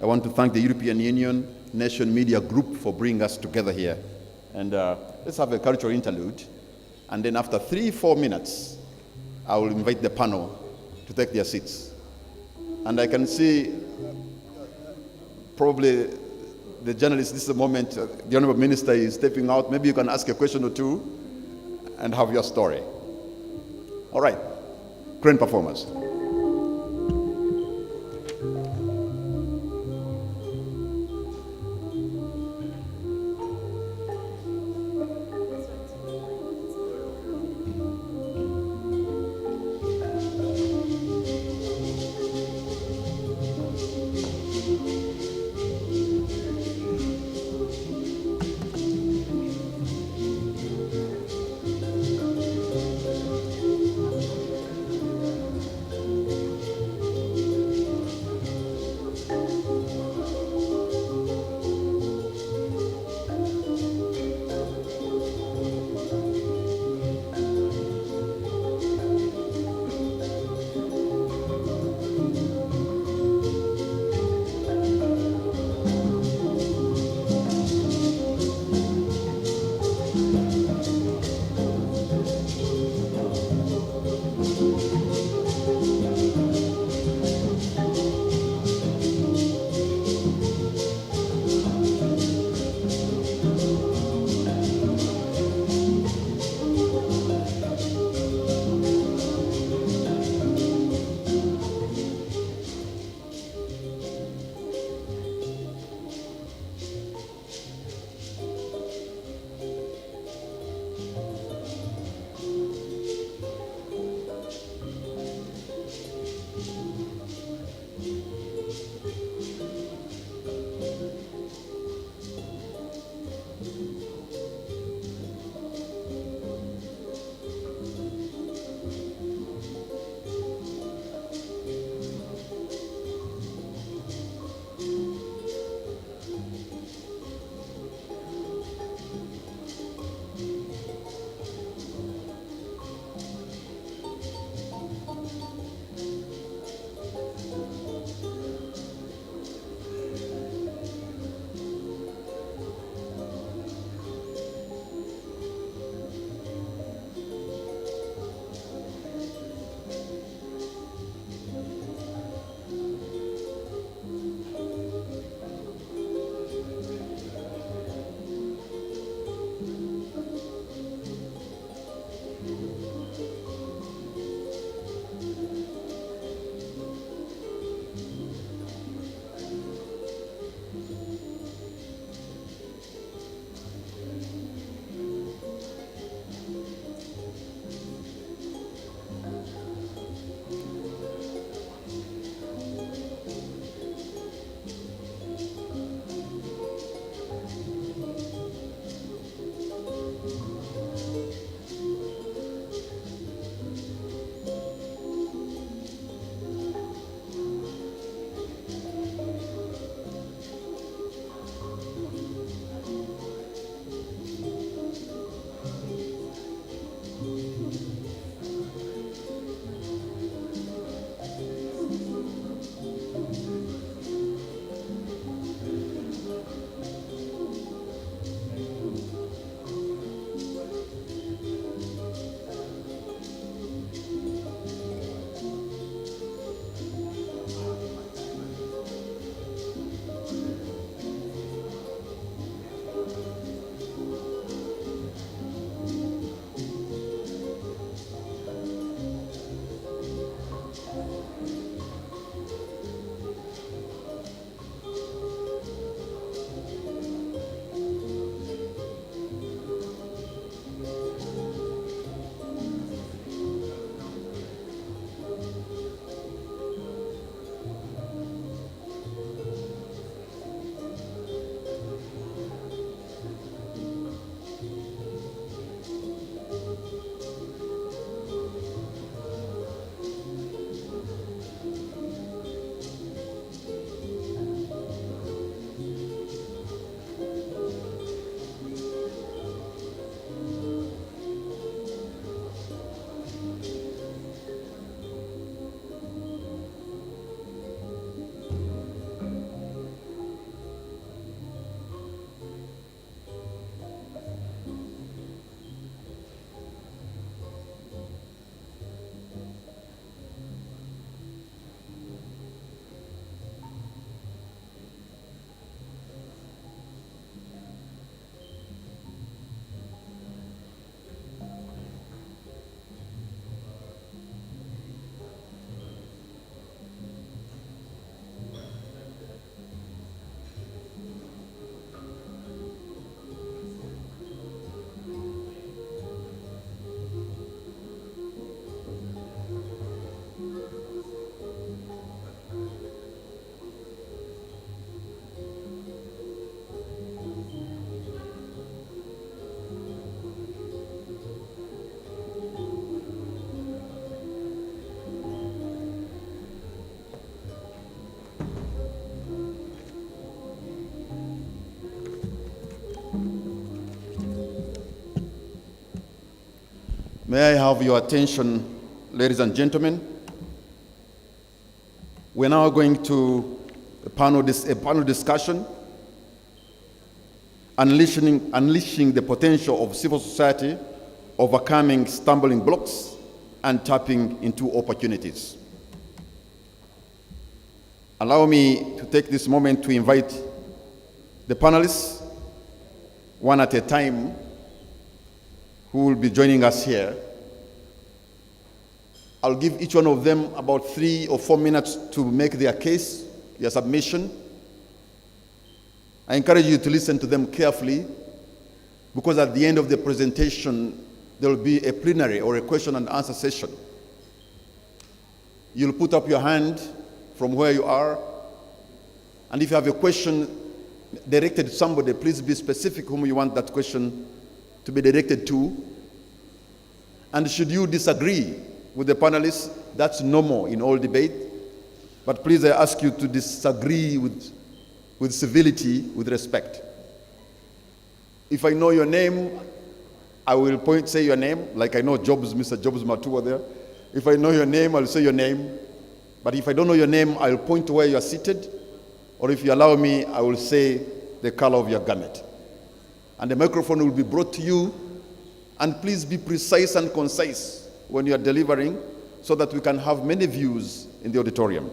I want to thank the European Union Nation Media Group for bringing us together here. And let's have a cultural interlude. And then after 3-4 minutes, I will invite the panel to take their seats. And I can see probably the journalists, this is the moment the Honorable Minister is stepping out. Maybe you can ask a question or two and have your story. All right, great performance. May I have your attention, ladies and gentlemen? We're now going to a panel discussion, unleashing the potential of civil society, overcoming stumbling blocks, and tapping into opportunities. Allow me to take this moment to invite the panelists, one at a time, who will be joining us here. I'll give each one of them about 3 or 4 minutes to make their case, their submission. I encourage you to listen to them carefully, because at the end of the presentation, there will be a plenary or a question and answer session. You'll put up your hand from where you are, and if you have a question directed to somebody, please be specific whom you want that question to be directed to. And should you disagree with the panelists, that's normal in all debate. But please, I ask you to disagree with civility, with respect. If I know your name, I will say your name, like I know Mr. Jobs Matua there. If I know your name, I'll say your name. But if I don't know your name, I'll point to where you are seated. Or if you allow me, I will say the color of your garment. And the microphone will be brought to you. And please be precise and concise when you are delivering, so that we can have many views in the auditorium.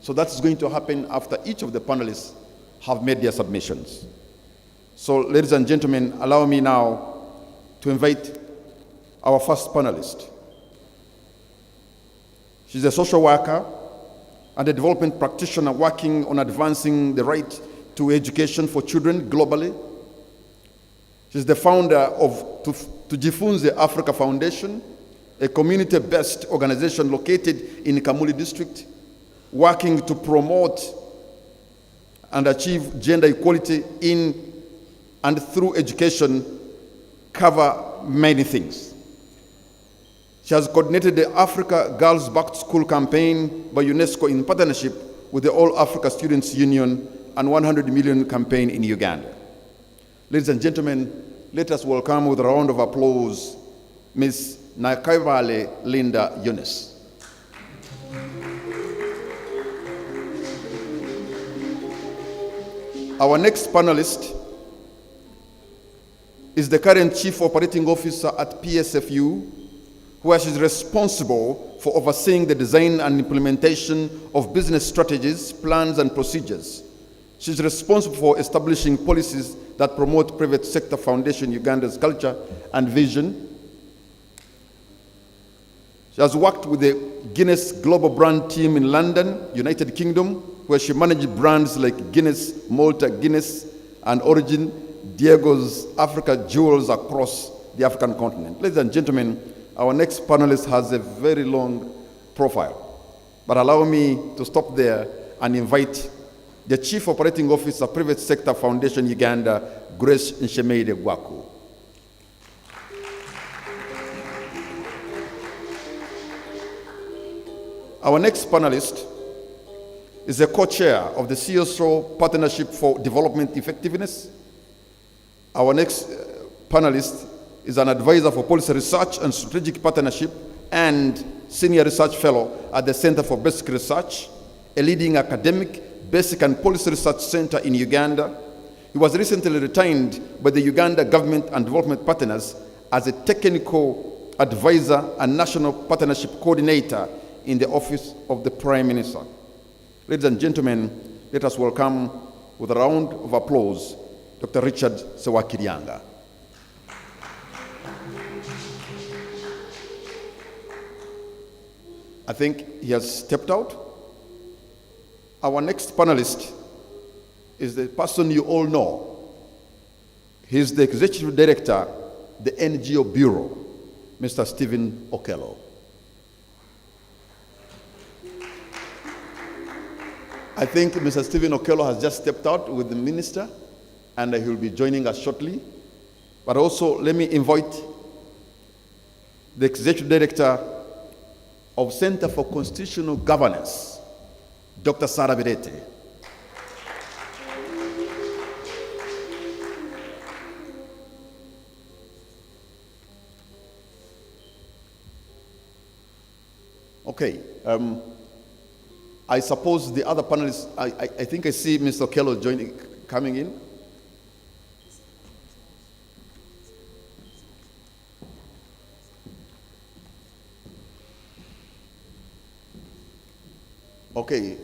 So that's going to happen after each of the panelists have made their submissions. So, ladies and gentlemen, allow me now to invite our first panelist. She's a social worker and a development practitioner working on advancing the right to education for children globally. She's the founder of Tujifunze Africa Foundation, a community-based organization located in Kamuli district, working to promote and achieve gender equality in and through education, cover many things. She has coordinated the Africa Girls Back to School campaign by UNESCO in partnership with the All Africa Students Union and 100 Million campaign in Uganda. Ladies and gentlemen, let us welcome with a round of applause Ms. Nakaivale Linda Eunice. Our next panelist is the current Chief Operating Officer at PSFU, where she is responsible for overseeing the design and implementation of business strategies, plans, and procedures. She is responsible for establishing policies that promote private sector foundation Uganda's culture and vision. She has worked with the Guinness Global Brand Team in London, United Kingdom, where she managed brands like Guinness, Malta Guinness, and Origin, Diego's Africa Jewels across the African continent. Ladies and gentlemen, our next panelist has a very long profile, but allow me to stop there and invite the Chief Operating Officer, Private Sector Foundation Uganda, Grace Nshemeide Gwaku. Our next panelist is the co-chair of the CSO Partnership for Development Effectiveness. Our next panelist is an advisor for policy research and strategic partnership and senior research fellow at the Center for Basic Research, a leading academic, basic and policy research center in Uganda. He was recently retained by the Uganda government and development partners as a technical advisor and national partnership coordinator in the office of the Prime Minister. Ladies and gentlemen, let us welcome with a round of applause Dr. Richard Sewakirianga. I think he has stepped out. Our next panelist is the person you all know. He's the Executive Director, the NGO Bureau, Mr. Stephen Okello. I think Mr. Stephen Okello has just stepped out with the Minister, and he will be joining us shortly. But also, let me invite the Executive Director of Center for Constitutional Governance, Dr. Sarah Birete. Okay. I suppose the other panelists, I think I see Mr. Okello coming in. Okay,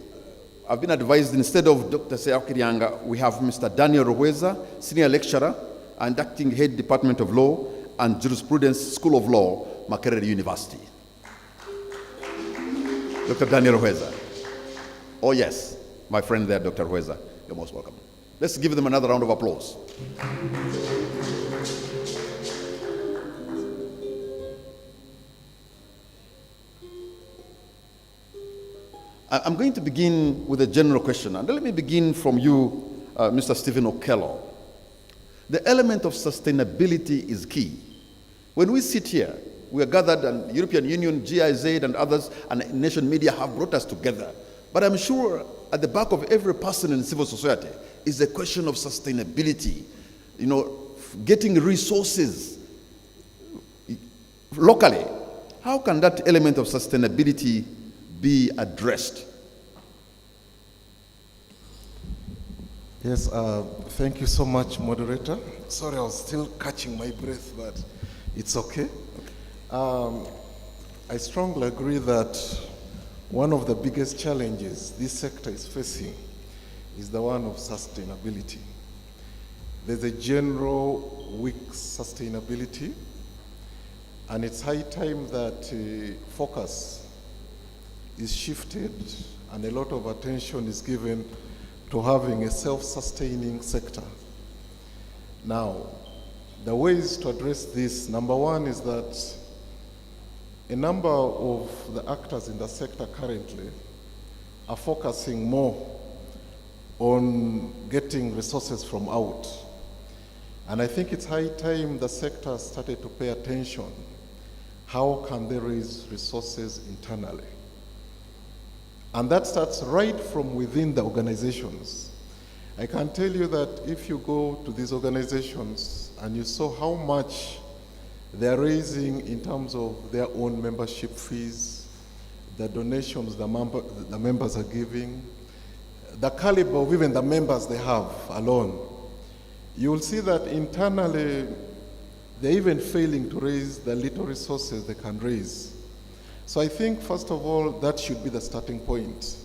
I've been advised instead of Dr. Seakirianga, we have Mr. Daniel Rohweza, Senior Lecturer and Acting Head Department of Law and Jurisprudence, School of Law, Makerere University. Dr. Daniel Rohweza. Oh yes, my friend there, Dr. Rohweza, you're most welcome. Let's give them another round of applause. I'm going to begin with a general question, and let me begin from you, Mr. Stephen Okello. The element of sustainability is key. When we sit here, we are gathered, and European Union, GIZ, and others, and nation media have brought us together. But I'm sure at the back of every person in civil society is a question of sustainability. You know, getting resources locally. How can that element of sustainability be addressed? Yes, thank you so much, moderator. Sorry, I was still catching my breath, but it's okay. I strongly agree that one of the biggest challenges this sector is facing is the one of sustainability. There's a general weak sustainability, and it's high time that focus is shifted and a lot of attention is given to having a self-sustaining sector. Now, the ways to address this, number one is that a number of the actors in the sector currently are focusing more on getting resources from out. And I think it's high time the sector started to pay attention. How can they raise resources internally? And that starts right from within the organizations. I can tell you that if you go to these organizations and you saw how much they're raising in terms of their own membership fees, the donations the members are giving, the caliber of even the members they have alone, you will see that internally they're even failing to raise the little resources they can raise. So I think, first of all, that should be the starting point,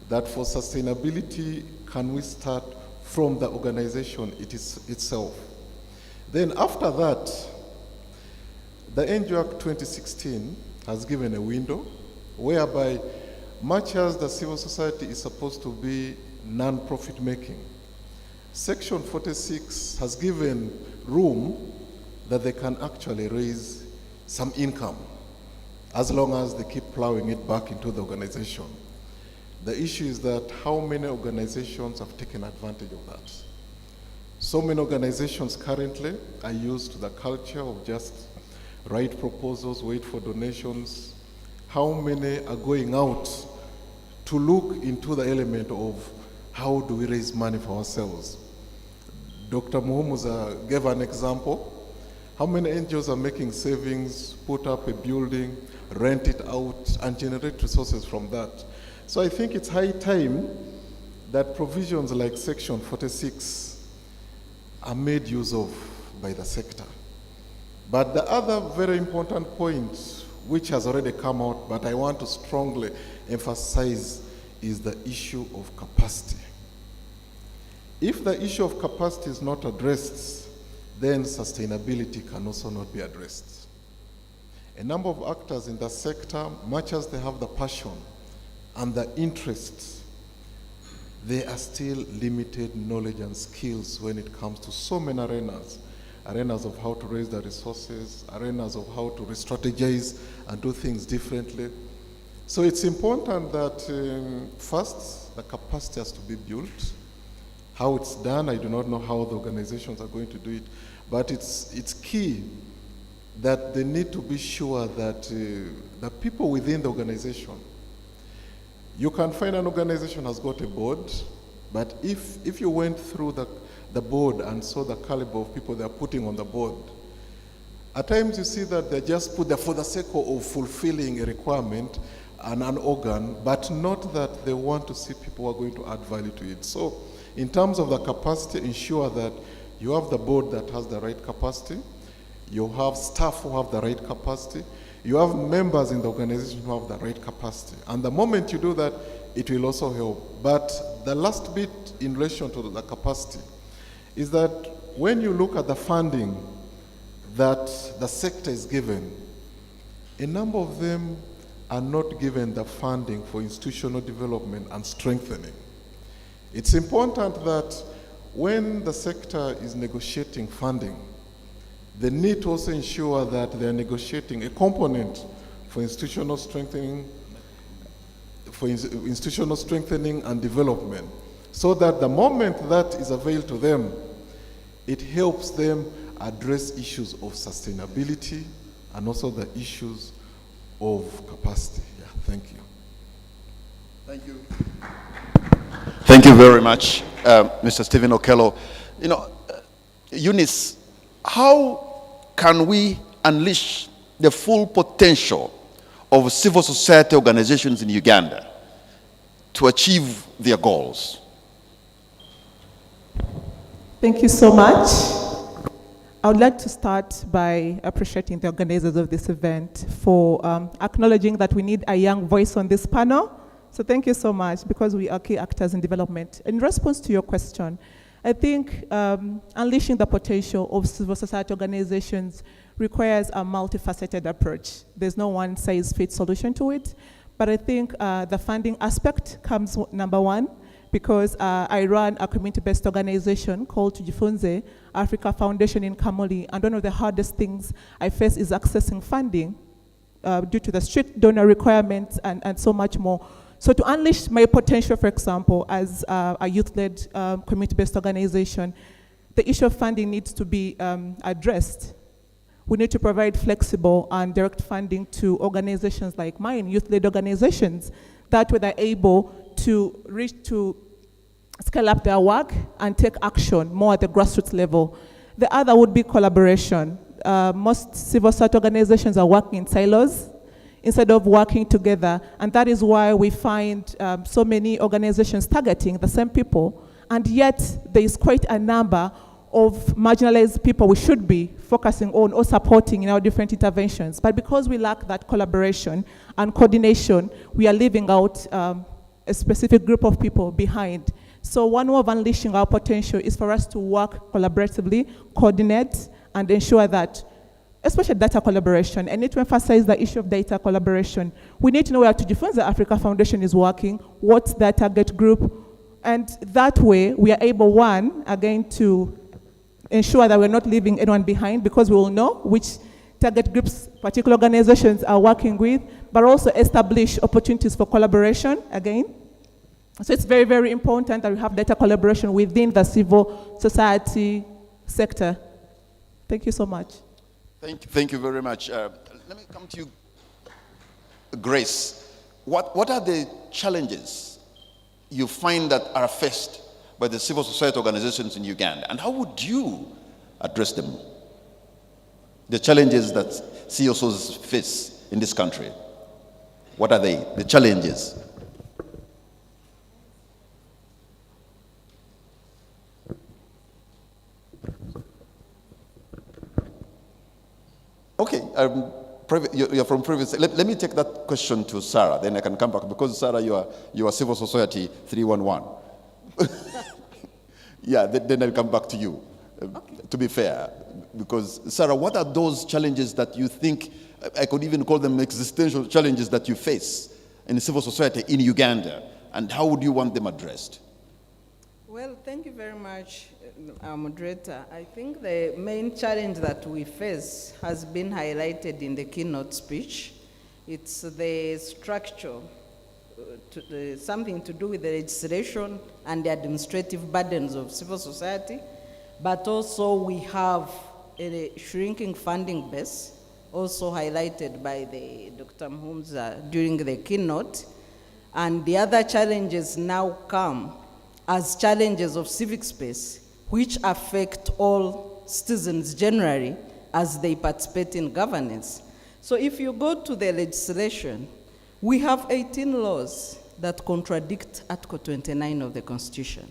that for sustainability, can we start from the organization itself? Then after that, the NGO Act 2016 has given a window whereby much as the civil society is supposed to be non-profit making, Section 46 has given room that they can actually raise some income as long as they keep plowing it back into the organization. The issue is that how many organizations have taken advantage of that? So many organizations currently are used to the culture of just write proposals, wait for donations. How many are going out to look into the element of how do we raise money for ourselves? Dr. Muhumuza gave an example. How many NGOs are making savings, put up a building, rent it out, and generate resources from that? So I think it's high time that provisions like Section 46 are made use of by the sector. But the other very important point, which has already come out, but I want to strongly emphasize, is the issue of capacity. If the issue of capacity is not addressed, then sustainability can also not be addressed. A number of actors in the sector, much as they have the passion and the interest, they are still limited knowledge and skills when it comes to so many arenas. Arenas of how to raise the resources, arenas of how to re-strategize and do things differently. So it's important that first, the capacity has to be built. How it's done, I do not know how the organizations are going to do it, but it's key that they need to be sure that the people within the organization, you can find an organization has got a board, but if you went through the board and saw the caliber of people they're putting on the board, at times you see that they just put there for the sake of fulfilling a requirement, an organ, but not that they want to see people who are going to add value to it. So in terms of the capacity, ensure that you have the board that has the right capacity, you have staff who have the right capacity, you have members in the organization who have the right capacity. And the moment you do that, it will also help. But the last bit in relation to the capacity is that when you look at the funding that the sector is given, a number of them are not given the funding for institutional development and strengthening. It's important that when the sector is negotiating funding, they need to also ensure that they're negotiating a component for institutional strengthening, and development, so that the moment that is availed to them, it helps them address issues of sustainability and also the issues of capacity. Yeah, thank you. Thank you. Thank you very much, Mr. Stephen Okello. You know, Eunice, how can we unleash the full potential of civil society organizations in Uganda to achieve their goals? Thank you so much. I would like to start by appreciating the organizers of this event for acknowledging that we need a young voice on this panel. So thank you so much, because we are key actors in development. In response to your question, I think unleashing the potential of civil society organizations requires a multifaceted approach. There's no one-size-fits solution to it, but I think the funding aspect comes number one, because I run a community-based organization called Tujifunze Africa Foundation in Kamuli, and one of the hardest things I face is accessing funding due to the strict donor requirements and so much more. So to unleash my potential, for example, as a youth-led community-based organization, the issue of funding needs to be addressed. We need to provide flexible and direct funding to organizations like mine, youth-led organizations, that way they're able to scale up their work and take action more at the grassroots level. The other would be collaboration. Most civil society organizations are working in silos instead of working together, and that is why we find so many organizations targeting the same people, and yet there is quite a number of marginalized people we should be focusing on or supporting in our different interventions. But because we lack that collaboration and coordination, we are leaving out a specific group of people behind. So one way of unleashing our potential is for us to work collaboratively, coordinate, and ensure that, especially data collaboration, I need to emphasize the issue of data collaboration. We need to know where Tujifunze Africa Foundation is working, what's their target group, and that way we are able, one, again, to ensure that we're not leaving anyone behind, because we will know which target groups particular organizations are working with, but also establish opportunities for collaboration, again. So it's very, very important that we have data collaboration within the civil society sector. Thank you so much. Thank you very much. Let me come to you, Grace. What are the challenges you find that are faced by the civil society organizations in Uganda, and how would you address them? The challenges that CSOs face in this country, what are they, the challenges? Okay, you're from previous. Let me take that question to Sarah, then I can come back, because Sarah, you are Civil Society 311. Yeah, then I'll come back to you, okay. To be fair. Because, Sarah, what are those challenges that you think, I could even call them existential challenges that you face in civil society in Uganda, and how would you want them addressed? Well, thank you very much, moderator. I think the main challenge that we face has been highlighted in the keynote speech. It's the structure, something to do with the legislation and the administrative burdens of civil society, but also we have a shrinking funding base, also highlighted by Dr. Mhumza during the keynote. And the other challenges now come as challenges of civic space, which affect all citizens generally as they participate in governance. So if you go to the legislation, We have 18 laws that contradict Article 29 of the Constitution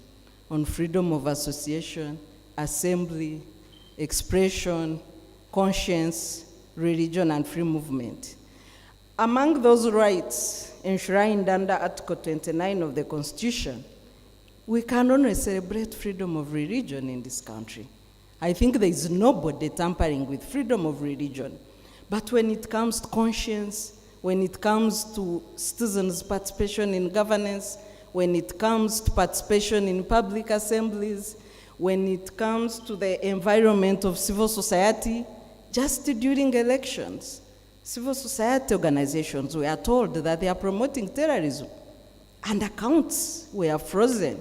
on freedom of association, assembly, expression, conscience, religion, and free movement. Among those rights enshrined under Article 29 of the Constitution, we can only celebrate freedom of religion in this country. I think there is nobody tampering with freedom of religion. But when it comes to conscience, when it comes to citizens' participation in governance, when it comes to participation in public assemblies, when it comes to the environment of civil society, just during elections, civil society organizations were told that they are promoting terrorism, and accounts were frozen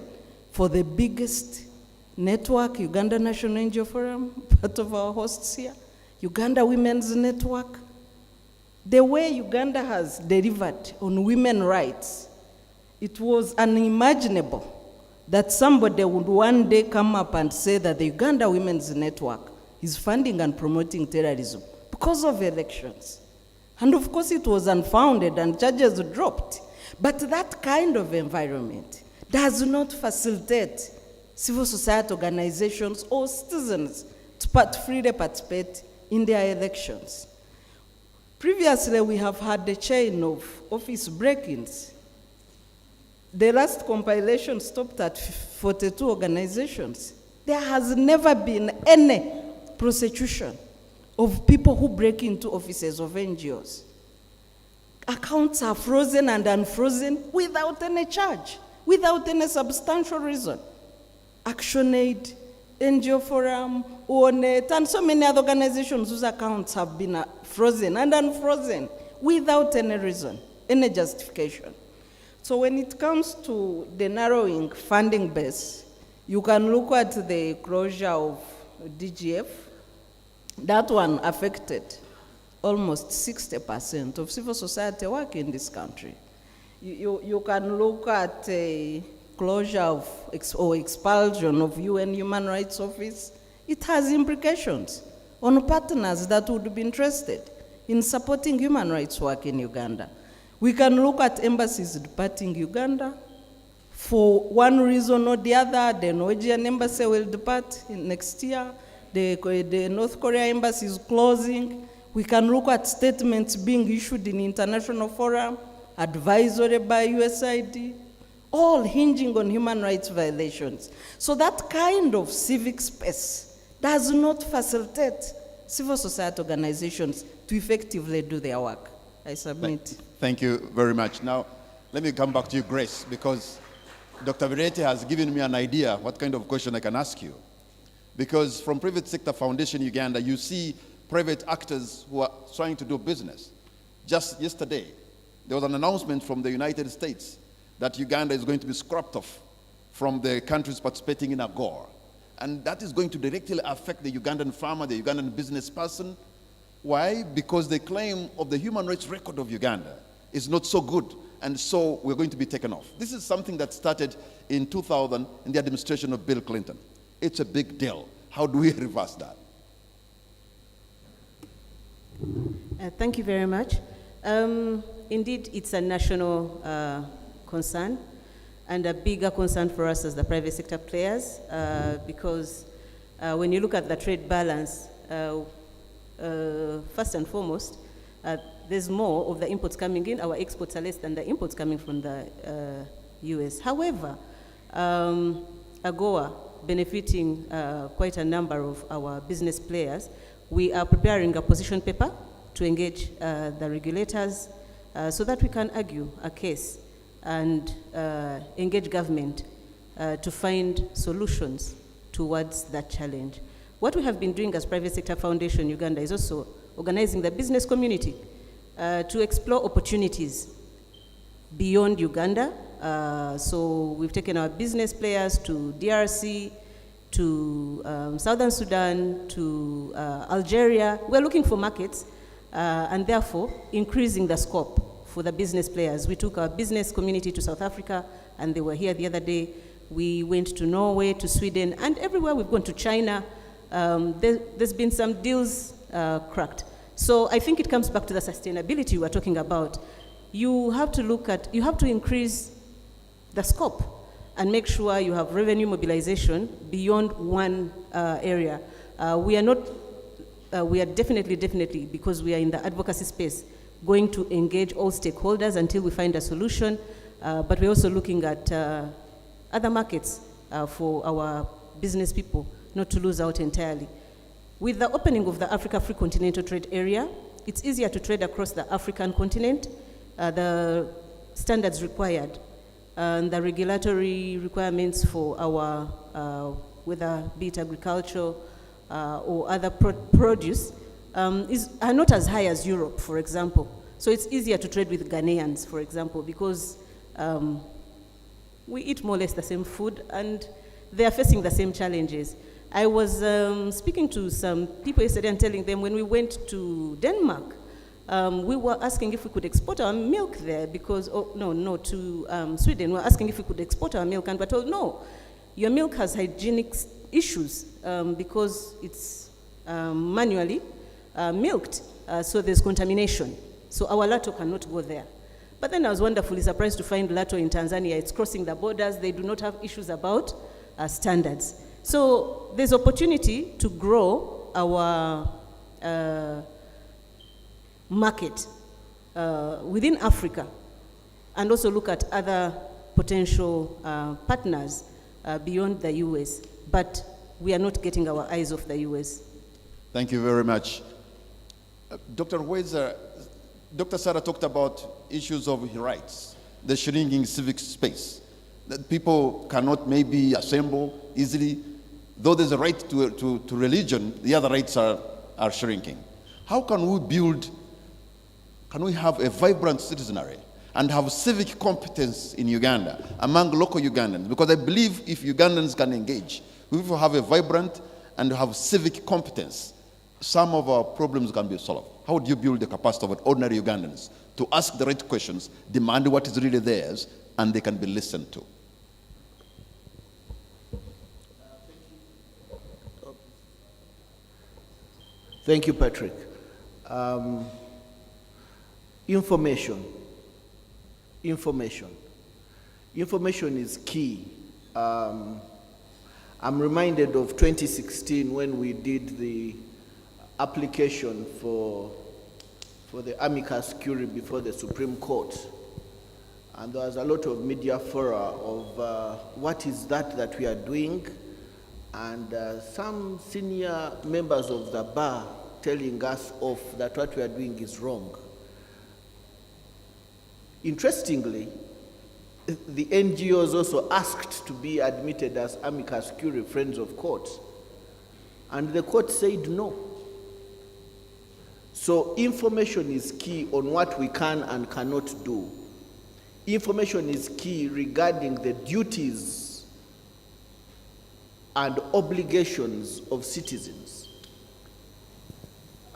for the biggest network, Uganda National NGO Forum, part of our hosts here, Uganda Women's Network. The way Uganda has delivered on women's rights, it was unimaginable that somebody would one day come up and say that the Uganda Women's Network is funding and promoting terrorism because of elections. And of course it was unfounded and charges dropped. But that kind of environment does not facilitate civil society organizations or citizens to freely participate in their elections. Previously, we have had a chain of office break-ins. The last compilation stopped at 42 organizations. There has never been any prosecution of people who break into offices of NGOs. Accounts are frozen and unfrozen without any charge, without any substantial reason. ActionAid, NGO Forum, ONET, and so many other organizations whose accounts have been frozen and unfrozen without any reason, any justification. So when it comes to the narrowing funding base, you can look at the closure of DGF. That one affected almost 60% of civil society work in this country. You can look at a closure of or expulsion of UN Human Rights Office. It has implications on partners that would be interested in supporting human rights work in Uganda. We can look at embassies departing Uganda. For one reason or the other, the Norwegian embassy will depart next year. The North Korea embassy is closing. We can look at statements being issued in international forum, advisory by USAID, all hinging on human rights violations. So that kind of civic space does not facilitate civil society organizations to effectively do their work. I submit. Thank you very much. Now, let me come back to you, Grace, because Dr. Virete has given me an idea what kind of question I can ask you. Because from Private Sector Foundation Uganda, you see private actors who are trying to do business. Just yesterday, there was an announcement from the United States that Uganda is going to be scrapped off from the countries participating in AGOR. And that is going to directly affect the Ugandan farmer, the Ugandan business person. Why? Because the claim of the human rights record of Uganda is not so good, and so we're going to be taken off. This is something that started in 2000 in the administration of Bill Clinton. It's a big deal. How do we reverse that? Thank you very much. Indeed, it's a national concern and a bigger concern for us as the private sector players because when you look at the trade balance, first and foremost, there's more of the imports coming in. Our exports are less than the imports coming from the US. However, AGOA benefiting quite a number of our business players, we are preparing a position paper to engage the regulators so that we can argue a case and engage government to find solutions towards that challenge. What we have been doing as Private Sector Foundation Uganda is also organizing the business community to explore opportunities beyond Uganda. So we've taken our business players to DRC, to Southern Sudan, to Algeria. We're looking for markets and therefore increasing the scope for the business players. We took our business community to South Africa and they were here the other day. We went to Norway, to Sweden, and everywhere we've gone to China. There's been some deals cracked. So I think it comes back to the sustainability we're talking about. you have to increase the scope and make sure you have revenue mobilization beyond one area. We are definitely, because we are in the advocacy space, going to engage all stakeholders until we find a solution, but we're also looking at other markets for our business people, not to lose out entirely. With the opening of the Africa Free Continental Trade Area, it's easier to trade across the African continent. The standards required and the regulatory requirements for our, whether be it agriculture or other produce, are not as high as Europe, for example. So it's easier to trade with Ghanaians, for example, because we eat more or less the same food and they are facing the same challenges. I was speaking to some people yesterday and telling them when we went to Denmark, we were asking if we could export our milk there because, to Sweden. We were asking if we could export our milk and we were told, no, your milk has hygienic issues because it's manually milked, so there's contamination. So our Lato cannot go there. But then I was wonderfully surprised to find Lato in Tanzania. It's crossing the borders. They do not have issues about standards. So there's opportunity to grow our market within Africa and also look at other potential partners beyond the US. But we are not getting our eyes off the US. Thank you very much. Dr. Weiser, Dr. Sarah talked about issues of rights, the shrinking civic space, that people cannot maybe assemble easily. Though there's a right to religion, the other rights are shrinking. How can we have a vibrant citizenry and have civic competence in Uganda among local Ugandans? Because I believe if Ugandans can engage, we will have a vibrant and have civic competence, some of our problems can be solved. How do you build the capacity of ordinary Ugandans to ask the right questions, demand what is really theirs, and they can be listened to? Thank you, Patrick. Information is key. I'm reminded of 2016 when we did the application for the amicus curiae before the Supreme Court. And there was a lot of media fora of what is that we are doing, and some senior members of the bar telling us off that what we are doing is wrong. Interestingly, the NGOs also asked to be admitted as amicus curiae, friends of court, and the court said no. So information is key on what we can and cannot do. Information is key regarding the duties and obligations of citizens.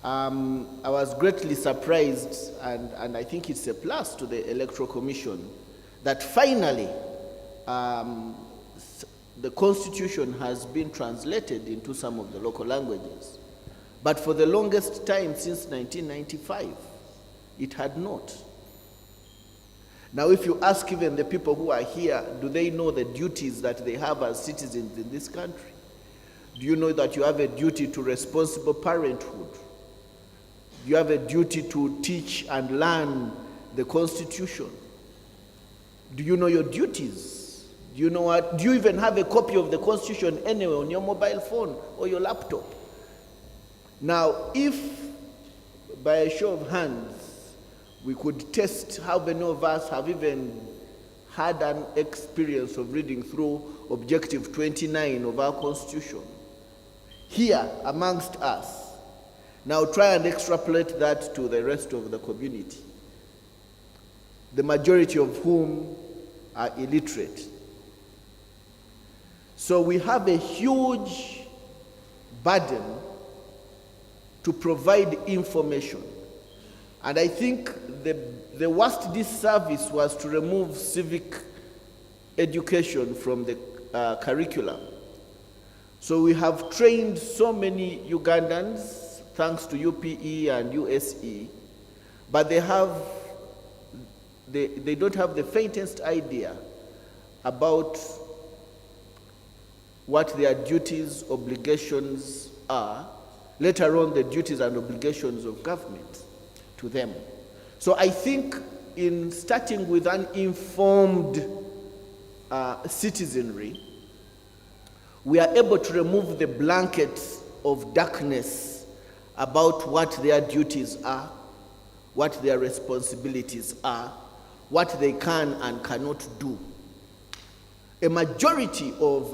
I was greatly surprised, and I think it's a plus to the Electoral Commission, that finally the Constitution has been translated into some of the local languages. But for the longest time, since 1995, it had not. Now, if you ask even the people who are here, do they know the duties that they have as citizens in this country? Do you know that you have a duty to responsible parenthood? You have a duty to teach and learn the Constitution. Do you know your duties? Do you know what? Do you even have a copy of the Constitution anywhere on your mobile phone or your laptop? Now, if by a show of hands we could test how many of us have even had an experience of reading through Objective 29 of our Constitution, here amongst us, now try and extrapolate that to the rest of the community, the majority of whom are illiterate. So we have a huge burden to provide information. And I think the worst disservice was to remove civic education from the curriculum. So we have trained so many Ugandans, thanks to UPE and USE, but they have they don't have the faintest idea about what their duties, obligations are, let alone the duties and obligations of government to them. So I think in starting with an informed citizenry, we are able to remove the blanket of darkness about what their duties are, what their responsibilities are, what they can and cannot do. A majority of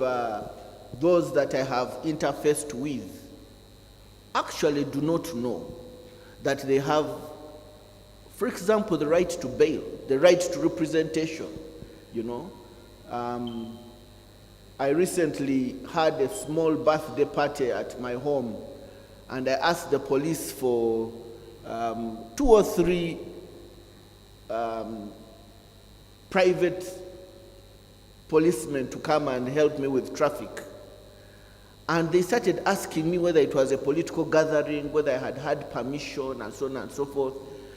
those that I have interfaced with actually do not know that they have, for example, the right to bail, the right to representation, you know. I recently had a small birthday party at my home, and I asked the police for 2 or 3 private policemen to come and help me with traffic. And they started asking me whether it was a political gathering, whether I had had permission, and so on and so forth.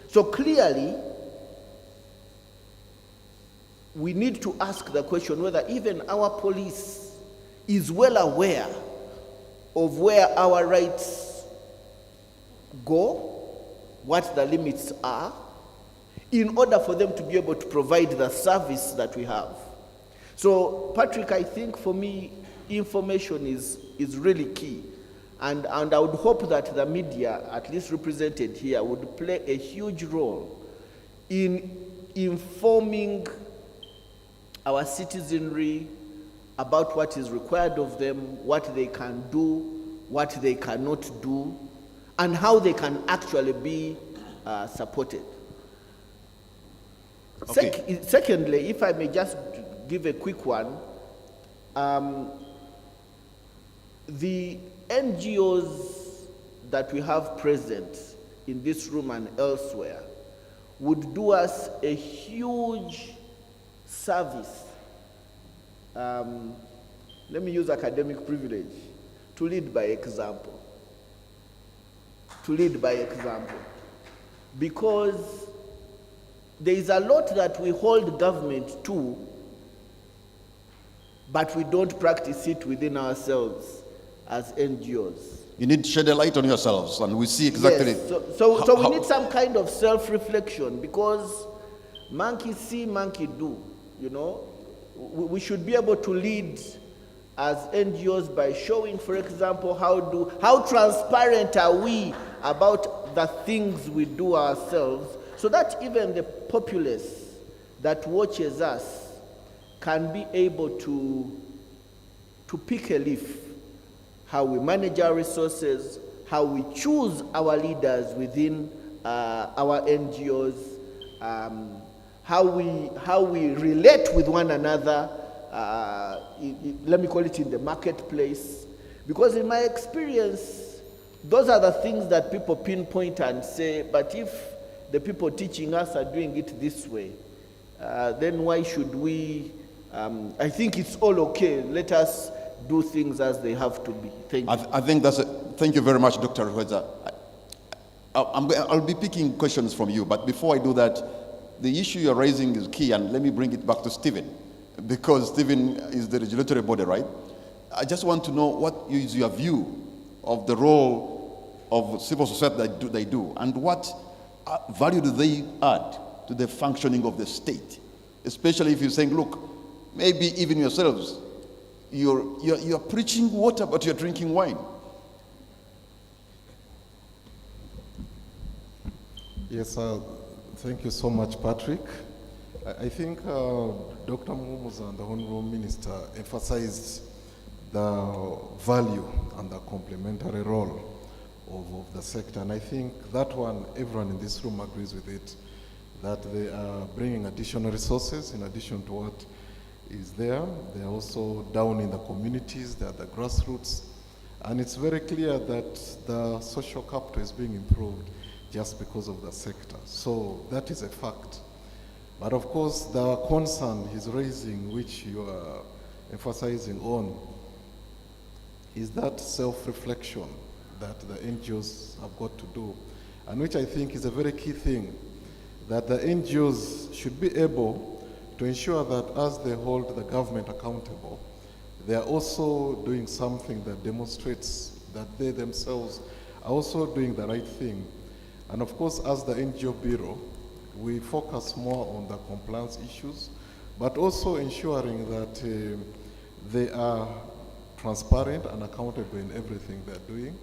So clearly, we need to ask the question whether even our police is well aware of where our rights go, what the limits are, in order for them to be able to provide the service that we have. So, Patrick, I think for me, information is really key. And I would hope that the media, at least represented here, would play a huge role in informing our citizenry about what is required of them, what they can do, what they cannot do, and how they can actually be supported. Okay. Secondly, if I may just give a quick one, the NGOs that we have present in this room and elsewhere would do us a huge service. Let me use academic privilege to lead by example. To lead by example. Because there is a lot that we hold government to, but we don't practice it within ourselves as NGOs. You need to shed a light on yourselves, and we see exactly. Yes. So we need some kind of self-reflection, because monkey see, monkey do. You know, we should be able to lead as NGOs by showing, for example, how transparent are we about the things we do ourselves, so that even the populace that watches us can be able to pick a leaf, how we manage our resources, how we choose our leaders within our NGOs, how we relate with one another, let me call it in the marketplace. Because in my experience, those are the things that people pinpoint and say, but if the people teaching us are doing it this way, then why should we? I think it's all okay. Let us do things as they have to be. Thank you. I think that's it. Thank you very much, Dr. Rweza. I'll be picking questions from you, but before I do that, the issue you're raising is key, and let me bring it back to Stephen, because Stephen is the regulatory body, right? I just want to know what is your view of the role of civil society that they do, and what value do they add to the functioning of the state? Especially if you're saying, look, maybe even yourselves, you're preaching water, but you're drinking wine. Yes, thank you so much, Patrick. I think Dr. Mumuza and the Honorable Minister emphasized the value and the complementary role of the sector. And I think that one, everyone in this room agrees with it, that they are bringing additional resources in addition to what is there. They are also down in the communities, they are the grassroots. And it's very clear that the social capital is being improved just because of the sector. So that is a fact. But of course, the concern he's raising, which you are emphasizing on, is that that the NGOs should be able to ensure that as they hold the government accountable, they are also doing something that demonstrates that they themselves are also doing the right thing. And of course, as the NGO Bureau, we focus more on the compliance issues, but also ensuring that they are transparent and accountable in everything they're doing.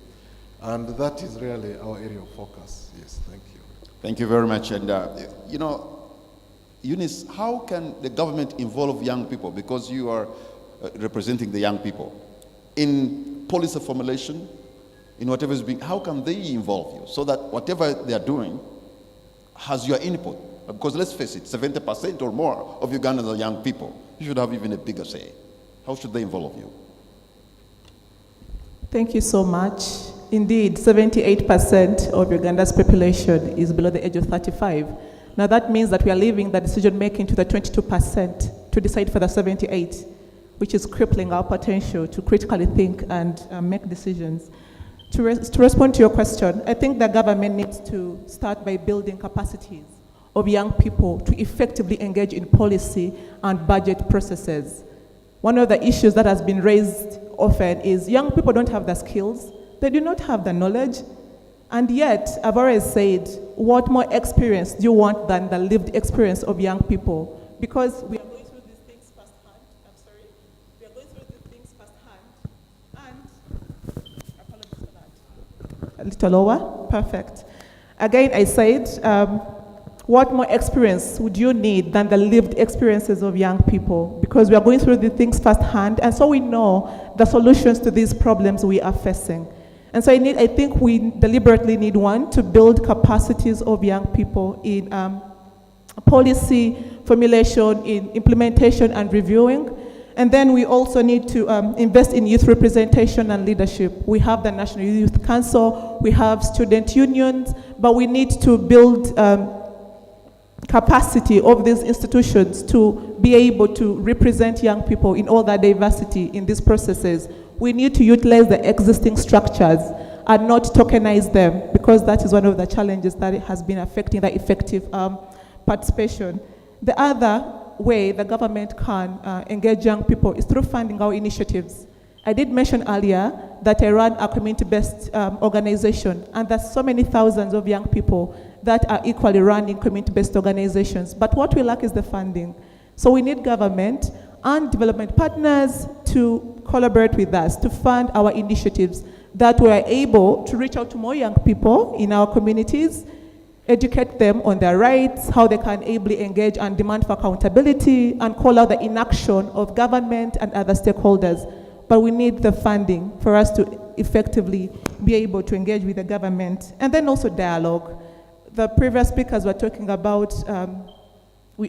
And that is really our area of focus. Yes, thank you. Thank you very much. And, you know, Eunice, how can the government involve young people? Because you are representing the young people in policy formulation, in whatever is being, how can they involve you so that whatever they are doing has your input? Because let's face it, 70% or more of Ugandans are young people. You should have even a bigger say. How should they involve you? Thank you so much. Indeed, 78% of Uganda's population is below the age of 35. Now that means that we are leaving the decision making to the 22% to decide for the 78, which is crippling our potential to critically think and make decisions. To respond to your question, I think the government needs to start by building capacities of young people to effectively engage in policy and budget processes. One of the issues that has been raised often is young people don't have the skills, they do not have the knowledge, and yet, I've always said, what more experience do you want than the lived experience of young people? Because we are going through these things firsthand. I'm sorry. We are going through these things firsthand. And, apologies for that. A little lower? Perfect. Again, I said, what more experience would you need than the lived experiences of young people? Because we are going through these things firsthand, and so we know the solutions to these problems we are facing. And so I think we deliberately need, one, to build capacities of young people in policy formulation, in implementation and reviewing. And then we also need to invest in youth representation and leadership. We have the National Youth Council, we have student unions, but we need to build capacity of these institutions to be able to represent young people in all their diversity in these processes. We need to utilize the existing structures and not tokenize them, because that is one of the challenges that has been affecting the effective participation. The other way the government can engage young people is through funding our initiatives. I did mention earlier that I run a community-based organization, and there's so many thousands of young people that are equally running community-based organizations. But what we lack is the funding. So we need government and development partners to collaborate with us to fund our initiatives, that we are able to reach out to more young people in our communities, educate them on their rights, how they can ably engage and demand for accountability, and call out the inaction of government and other stakeholders. But we need the funding for us to effectively be able to engage with the government. And then also dialogue. The previous speakers were talking about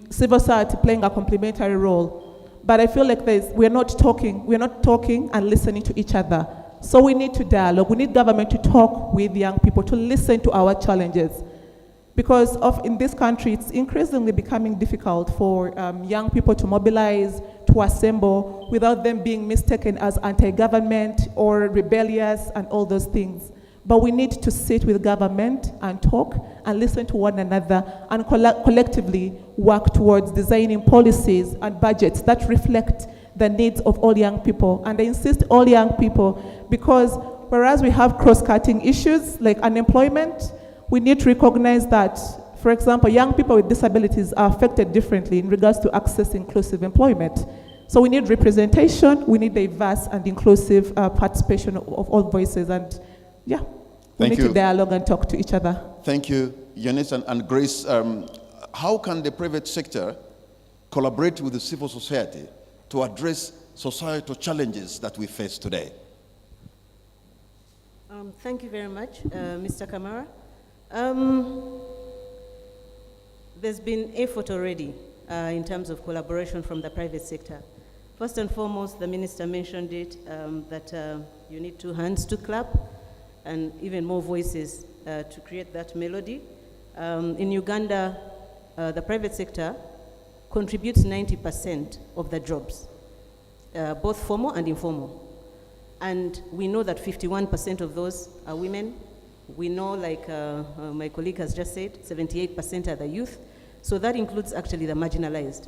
civil society playing a complementary role. But I feel like we're not talking and listening to each other. So we need to dialogue. We need government to talk with young people, to listen to our challenges. Because in this country, it's increasingly becoming difficult for young people to mobilize, to assemble, without them being mistaken as anti-government or rebellious and all those things. But we need to sit with government and talk and listen to one another and collectively work towards designing policies and budgets that reflect the needs of all young people. And I insist all young people, because whereas we have cross-cutting issues like unemployment, we need to recognize that, for example, young people with disabilities are affected differently in regards to access inclusive employment. So we need representation, we need diverse and inclusive participation of all voices, and yeah, we need to dialogue and talk to each other. Thank you, Eunice and Grace. How can the private sector collaborate with the civil society to address societal challenges that we face today? Thank you very much, Mr. Kamara. There's been effort already in terms of collaboration from the private sector. First and foremost, the minister mentioned it, that you need two hands to clap and even more voices to create that melody. In Uganda, the private sector contributes 90% of the jobs, both formal and informal. And we know that 51% of those are women, We know, like my colleague has just said, 78% are the youth. So that includes actually the marginalized.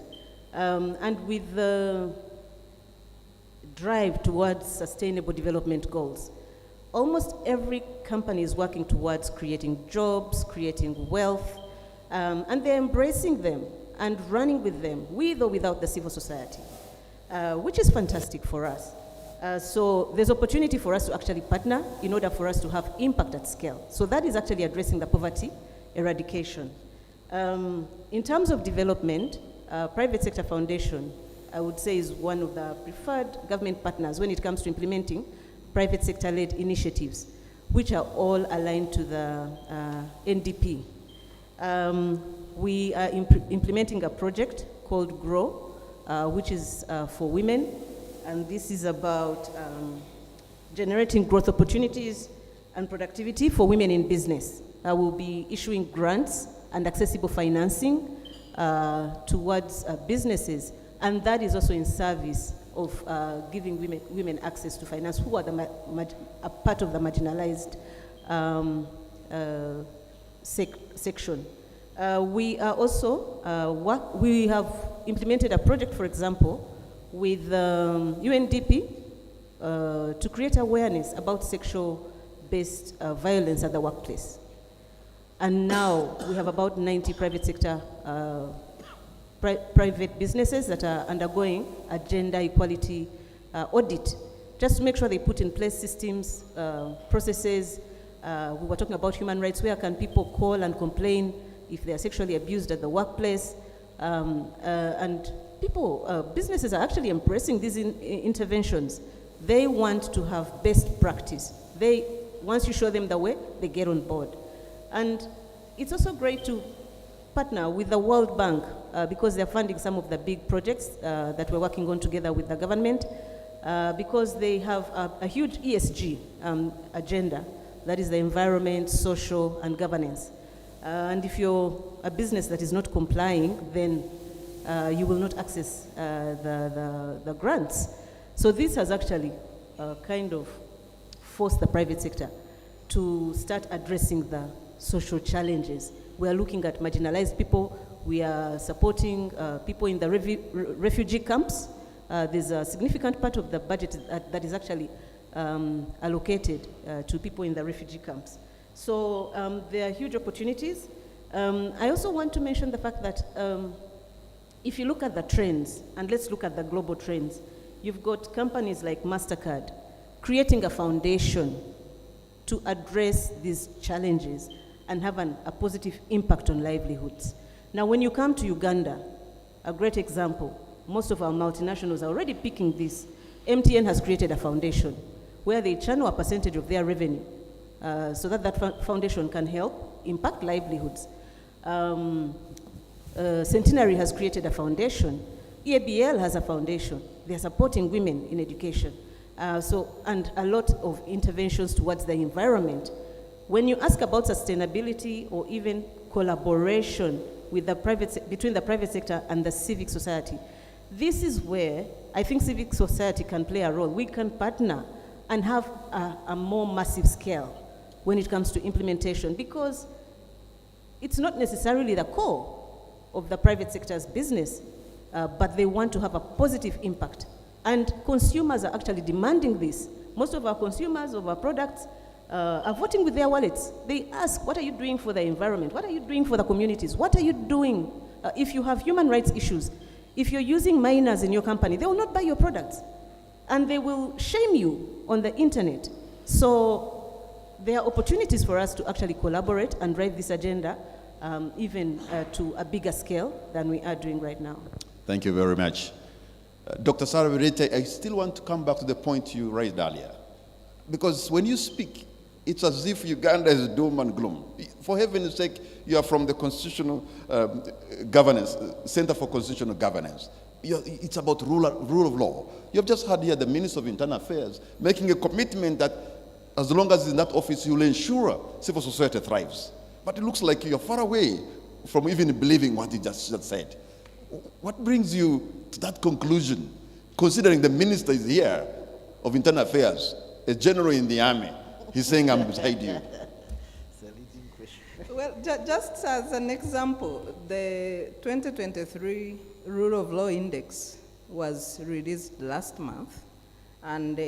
And with the drive towards sustainable development goals, almost every company is working towards creating jobs, creating wealth, and they're embracing them and running with them, with or without the civil society, which is fantastic for us. So there's opportunity for us to actually partner in order for us to have impact at scale. So that is actually addressing the poverty eradication. In terms of development, private sector foundation, I would say, is one of the preferred government partners when it comes to implementing private sector-led initiatives, which are all aligned to the NDP. We are implementing a project called GROW, which is for women, and this is about generating growth opportunities and productivity for women in business. I will be issuing grants and accessible financing towards businesses, and that is also in service of giving women access to finance who are a part of the marginalized section. We are also, we have implemented a project, for example, with UNDP to create awareness about sexual-based violence at the workplace. And now we have about 90 private sector private businesses that are undergoing a gender equality audit, just to make sure they put in place systems, processes. We were talking about human rights. Where can people call and complain if they are sexually abused at the workplace? And people, businesses are actually embracing these interventions. They want to have best practice. Once you show them the way, they get on board. And it's also great to partner with the World Bank because they're funding some of the big projects that we're working on together with the government because they have a huge ESG agenda, that is the environment, social, and governance. And if you're a business that is not complying, then you will not access the grants. So this has actually kind of forced the private sector to start addressing the social challenges. We are looking at marginalized people. We are supporting people in the refugee camps. There's a significant part of the budget that is actually allocated to people in the refugee camps. So there are huge opportunities. I also want to mention the fact that if you look at the trends, and let's look at the global trends, you've got companies like MasterCard creating a foundation to address these challenges and have a positive impact on livelihoods. Now, when you come to Uganda, a great example, most of our multinationals are already picking this. MTN has created a foundation where they channel a percentage of their revenue so that foundation can help impact livelihoods. Centenary has created a foundation. EABL has a foundation. They're supporting women in education. And a lot of interventions towards the environment. When you ask about sustainability or even collaboration with between the private sector and the civic society, this is where I think civic society can play a role. We can partner and have a more massive scale when it comes to implementation, because it's not necessarily the core of the private sector's business, but they want to have a positive impact. And consumers are actually demanding this. Most of our consumers of our products are voting with their wallets. They ask, what are you doing for the environment? What are you doing for the communities? What are you doing? If you have human rights issues, if you're using minors in your company, they will not buy your products. And they will shame you on the internet. So there are opportunities for us to actually collaborate and drive this agenda even to a bigger scale than we are doing right now. Thank you very much. Dr. Sarah Virete, I still want to come back to the point you raised earlier. Because when you speak, it's as if Uganda is doom and gloom. For heaven's sake, you are from the Constitutional Governance, Center for Constitutional Governance. It's about rule of law. You have just heard here the Minister of Internal Affairs making a commitment that as long as he's in that office, he will ensure civil society thrives. But it looks like you're far away from even believing what he just said. What brings you to that conclusion, considering the minister is here of Internal Affairs, a general in the army? He's saying, I'm beside you. Well, just as an example, the 2023 Rule of Law Index was released last month, and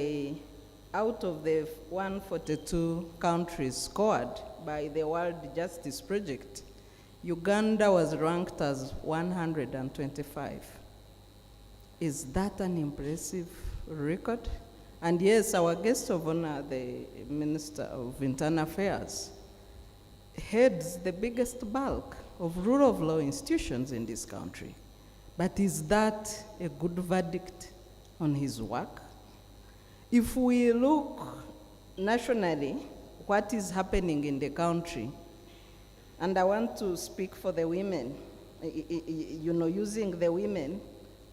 out of the 142 countries scored by the World Justice Project, Uganda was ranked as 125. Is that an impressive record? And yes, our guest of honor, the Minister of Internal Affairs, heads the biggest bulk of rule of law institutions in this country. But is that a good verdict on his work? If we look nationally, what is happening in the country, and I want to speak for the women, using the women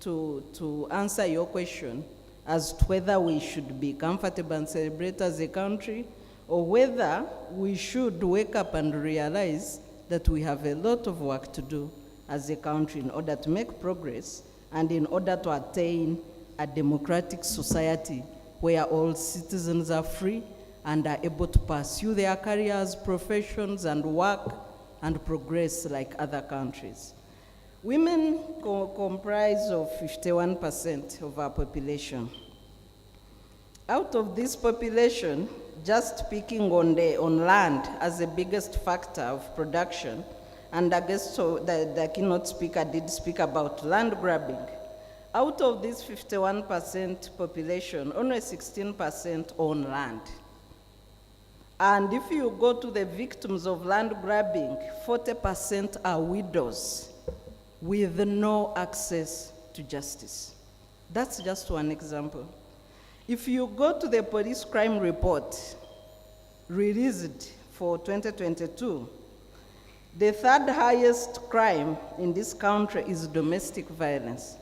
to answer your question as to whether we should be comfortable and celebrate as a country, or whether we should wake up and realize that we have a lot of work to do as a country in order to make progress and in order to attain a democratic society where all citizens are free and are able to pursue their careers, professions, and work and progress like other countries. Women comprise of 51% of our population. Out of this population, just speaking on land as the biggest factor of production, and I guess so the keynote speaker did speak about land grabbing. Out of this 51% population, only 16% own land. And if you go to the victims of land grabbing, 40% are widows with no access to justice. That's just one example. If you go to the police crime report released for 2022, the third highest crime in this country is domestic violence.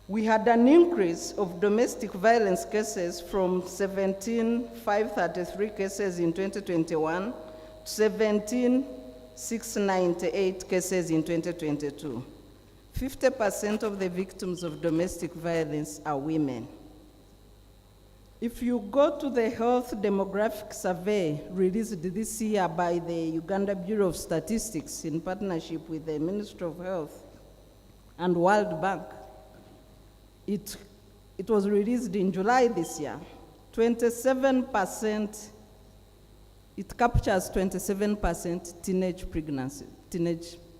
We had an increase of domestic violence cases from 17,533 cases in 2021 to 17,698 cases in 2022. 50% of the victims of domestic violence are women. If you go to the health demographic survey released this year by the Uganda Bureau of Statistics in partnership with the Ministry of Health and World Bank, it was released in July this year. 27%, it captures 27% teenage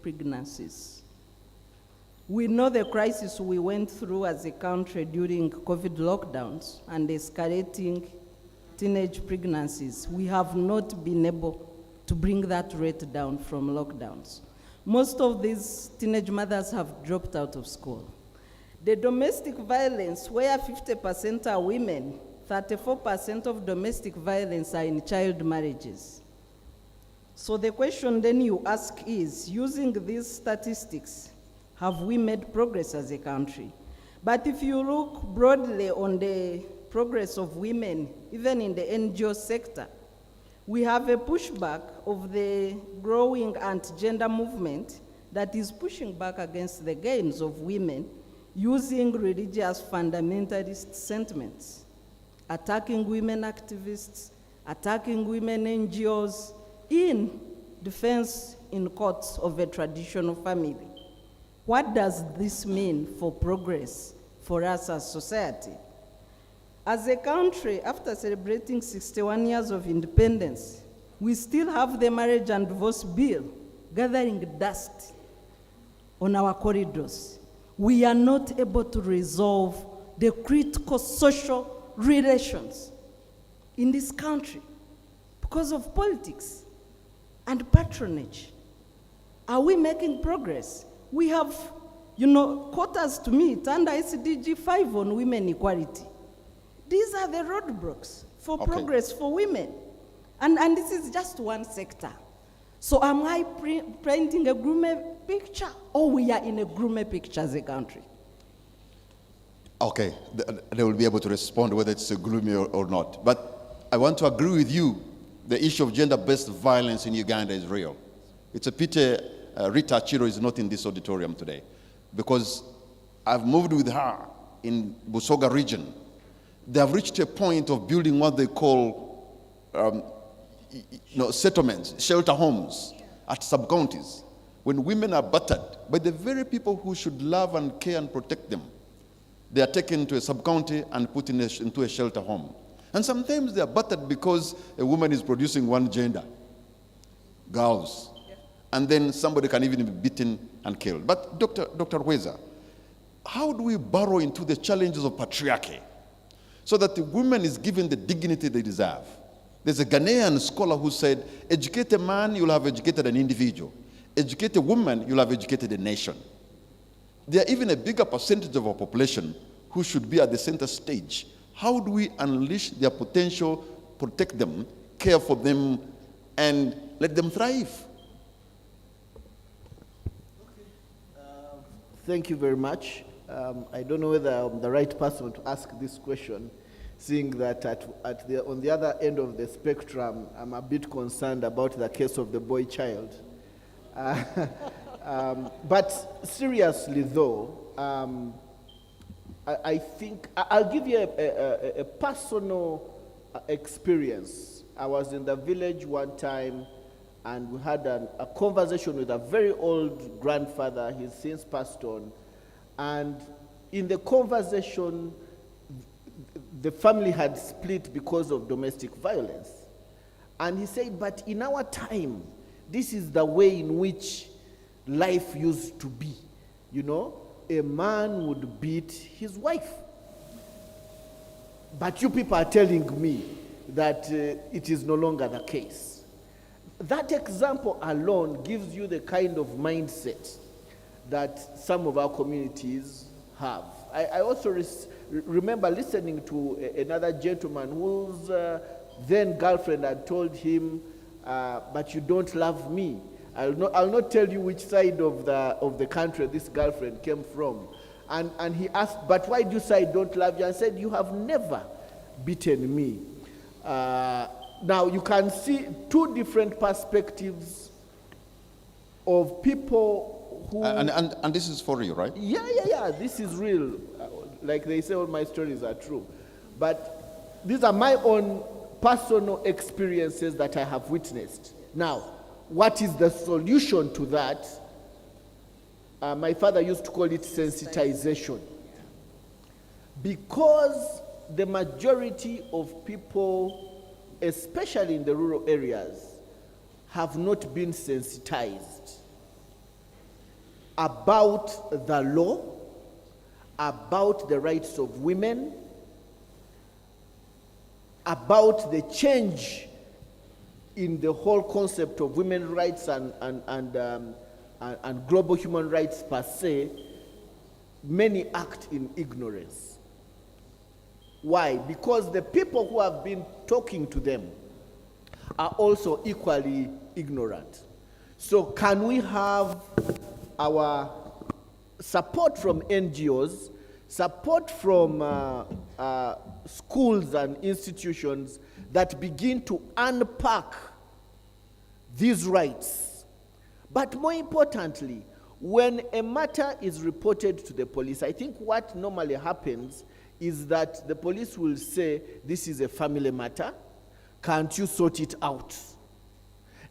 pregnancies. We know the crisis we went through as a country during COVID lockdowns and escalating teenage pregnancies. We have not been able to bring that rate down from lockdowns. Most of these teenage mothers have dropped out of school. The domestic violence, where 50% are women, 34% of domestic violence are in child marriages. So the question then you ask is, using these statistics, have we made progress as a country? But if you look broadly on the progress of women, even in the NGO sector, we have a pushback of the growing anti-gender movement that is pushing back against the gains of women using religious fundamentalist sentiments, attacking women activists, attacking women NGOs in defense in courts of a traditional family. What does this mean for progress for us as society? As a country, after celebrating 61 years of independence, we still have the marriage and divorce bill gathering dust on our corridors. We are not able to resolve the critical social relations in this country because of politics and patronage. Are we making progress? We have, quotas to meet under SDG 5 on women equality. These are the roadblocks for progress for women. And this is just one sector. So am I painting a gloomy picture, or we are in a gloomy picture as a country? Okay, they will be able to respond whether it's gloomy or not. But I want to agree with you, the issue of gender-based violence in Uganda is real. It's a pity Rita Chiro is not in this auditorium today, because I've moved with her in Busoga region. They have reached a point of building what they call settlements, shelter homes at sub-counties, when women are battered by the very people who should love and care and protect them, they are taken to a sub-county and put into a shelter home. And sometimes they are battered because a woman is producing one gender, girls. And then somebody can even be beaten and killed. But Dr. Weza, how do we burrow into the challenges of patriarchy so that the woman is given the dignity they deserve? There's a Ghanaian scholar who said, educate a man, you'll have educated an individual. Educate a woman, you'll have educated a nation. There are even a bigger percentage of our population who should be at the center stage. How do we unleash their potential, protect them, care for them, and let them thrive? Thank you very much. I don't know whether I'm the right person to ask this question, seeing that on the other end of the spectrum, I'm a bit concerned about the case of the boy child. But seriously though, I think I'll give you a personal experience. I was in the village one time and we had a conversation with a very old grandfather. He's since passed on. And in the conversation, the family had split because of domestic violence. And he said, but in our time, this is the way in which life used to be. You know, a man would beat his wife. But you people are telling me that it is no longer the case. That example alone gives you the kind of mindset that some of our communities have. I also remember listening to another gentleman whose then girlfriend had told him, but you don't love me. I'll not tell you which side of the country this girlfriend came from. And he asked, but why do you say I don't love you? And said, you have never beaten me. Now you can see two different perspectives of people who... And this is for you, right? Yeah, this is real. Like they say, all my stories are true. But these are my own personal experiences that I have witnessed. Now, what is the solution to that? My father used to call it sensitization. Because the majority of people, especially in the rural areas, have not been sensitized about the law, about the rights of women, about the change in the whole concept of women's rights and global human rights per se. Many act in ignorance. Why? Because the people who have been talking to them are also equally ignorant. So can we have our support from NGOs, support from schools and institutions that begin to unpack these rights? But more importantly, when a matter is reported to the police, I think what normally happens is that the police will say, this is a family matter, can't you sort it out?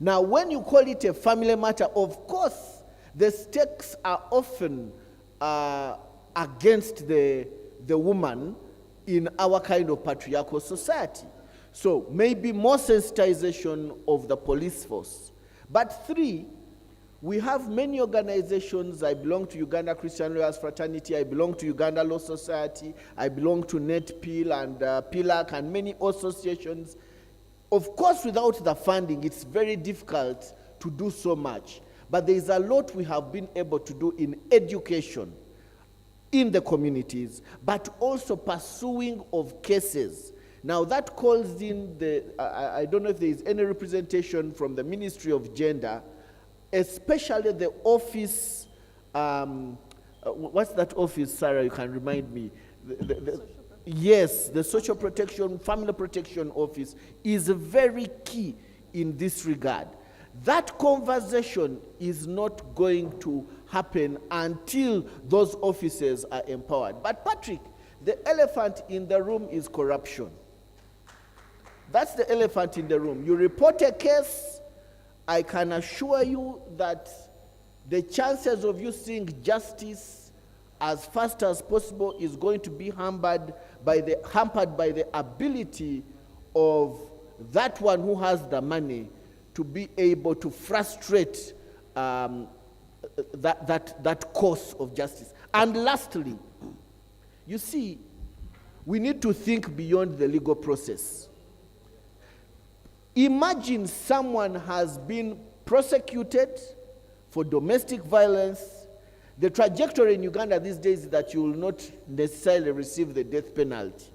Now, when you call it a family matter, of course, the stakes are often against the woman in our kind of patriarchal society. So maybe more sensitization of the police force. But three, we have many organizations. I belong to Uganda Christian Lawyers Fraternity. I belong to Uganda Law Society. I belong to NetPIL and PILAC and many associations. Of course, without the funding, it's very difficult to do so much. But there is a lot we have been able to do in education in the communities, but also pursuing of cases. Now that calls in I don't know if there is any representation from the Ministry of Gender, especially the office, what's that office, Sarah, you can remind me? Yes, the Social Protection, Family Protection Office is very key in this regard. That conversation is not going to happen until those officers are empowered. But Patrick, the elephant in the room is corruption. That's the elephant in the room. You report a case, I can assure you that the chances of you seeing justice as fast as possible is going to be hampered by the ability of that one who has the money to be able to frustrate that course of justice. And lastly, you see, we need to think beyond the legal process. Imagine someone has been prosecuted for domestic violence. The trajectory in Uganda these days is that you will not necessarily receive the death penalty.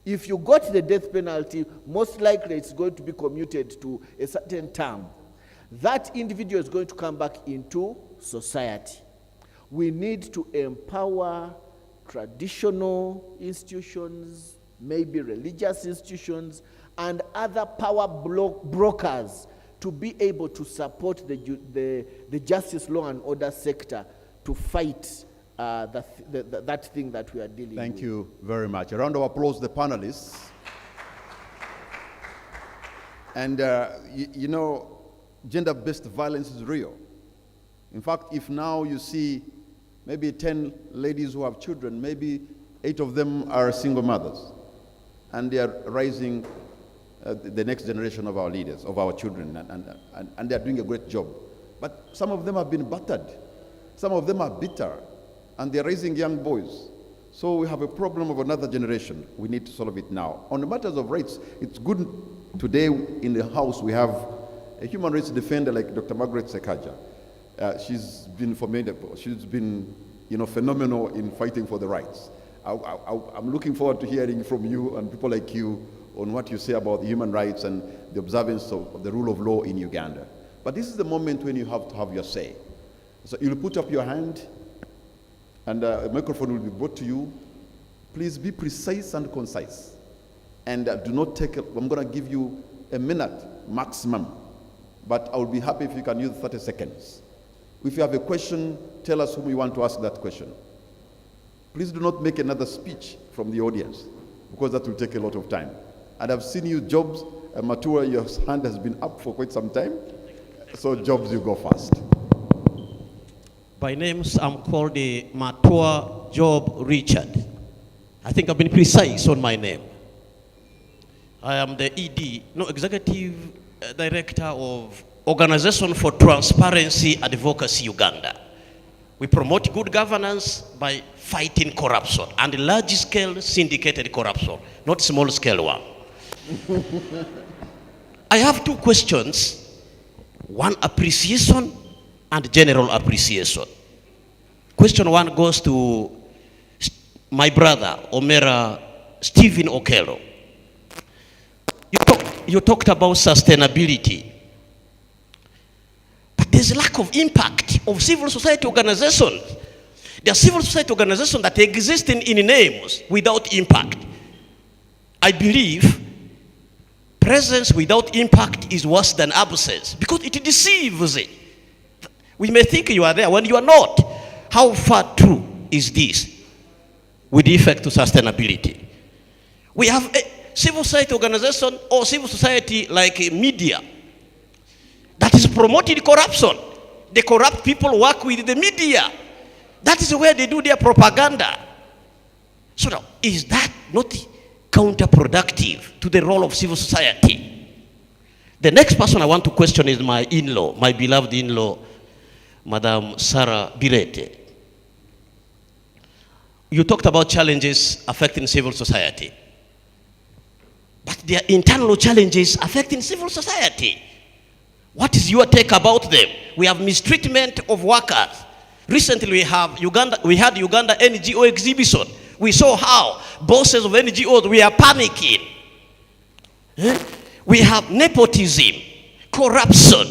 If you got the death penalty, most likely it's going to be commuted to a certain term. That individual is going to come back into society. We need to empower traditional institutions, maybe religious institutions, and other power brokers to be able to support the justice, law, and order sector to fight that thing that we are dealing with. Thank you very much. A round of applause to the panelists. And you know, gender-based violence is real. In fact, if now you see maybe 10 ladies who have children, maybe 8 of them are single mothers. And they are raising the next generation of our leaders, of our children, and they are doing a great job. But some of them have been battered. Some of them are bitter, and they're raising young boys. So we have a problem of another generation. We need to solve it now. On the matters of rights, it's good today in the House we have a human rights defender like Dr. Margaret Sekaja. She's been phenomenal in fighting for the rights. I'm looking forward to hearing from you and people like you on what you say about the human rights and the observance of the rule of law in Uganda. But this is the moment when you have to have your say. So you'll put up your hand and a microphone will be brought to you. Please be precise and concise. And do not take, I'm going to give you a minute maximum, but I will be happy if you can use 30 seconds. If you have a question, tell us whom you want to ask that question. Please do not make another speech from the audience, because that will take a lot of time. And I've seen you, Jobs, Matua, your hand has been up for quite some time. So Jobs, you go first. By names, I'm called Matua Job Richard. I think I've been precise on my name. I am the Executive Director of Organization for Transparency Advocacy Uganda. We promote good governance by fighting corruption, and large-scale syndicated corruption, not small-scale one. I have 2 questions, one appreciation and general appreciation. Question 1 goes to my brother, Omera Stephen Okello. You talked about sustainability, but there's a lack of impact of civil society organizations. There are civil society organizations that exist in names without impact. I believe presence without impact is worse than absence, because it deceives it. We may think you are there when you are not. How far true is this with respect to sustainability? We have a civil society organization or civil society like media that is promoting corruption. The corrupt people work with the media. That is where they do their propaganda. So now, is that not counterproductive to the role of civil society? The next person I want to question is my in-law, my beloved in-law, Madam Sarah Birete. You talked about challenges affecting civil society, but there are internal challenges affecting civil society. What is your take about them? We have mistreatment of workers. Recently we had Uganda NGO exhibition. We saw how bosses of NGOs were panicking. We have nepotism, corruption.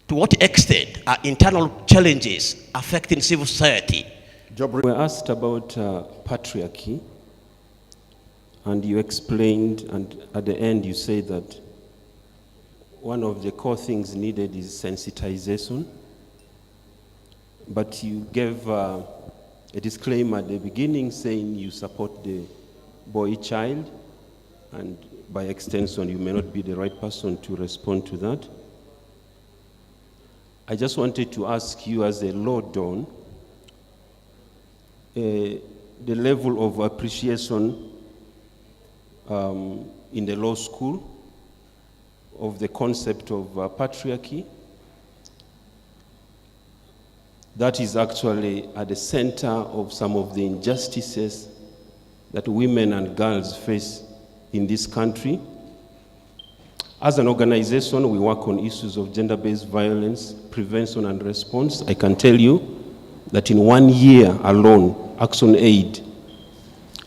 To what extent are internal challenges affecting civil society? We were asked about patriarchy, and you explained, and at the end you said that one of the core things needed is sensitization, but you gave a disclaimer at the beginning saying you support the boy child, and by extension, you may not be the right person to respond to that. I just wanted to ask you, as a law don, the level of appreciation in the law school of the concept of patriarchy. That is actually at the center of some of the injustices that women and girls face in this country. As an organization, we work on issues of gender-based violence, prevention and response. I can tell you that in 1 year alone, Action Aid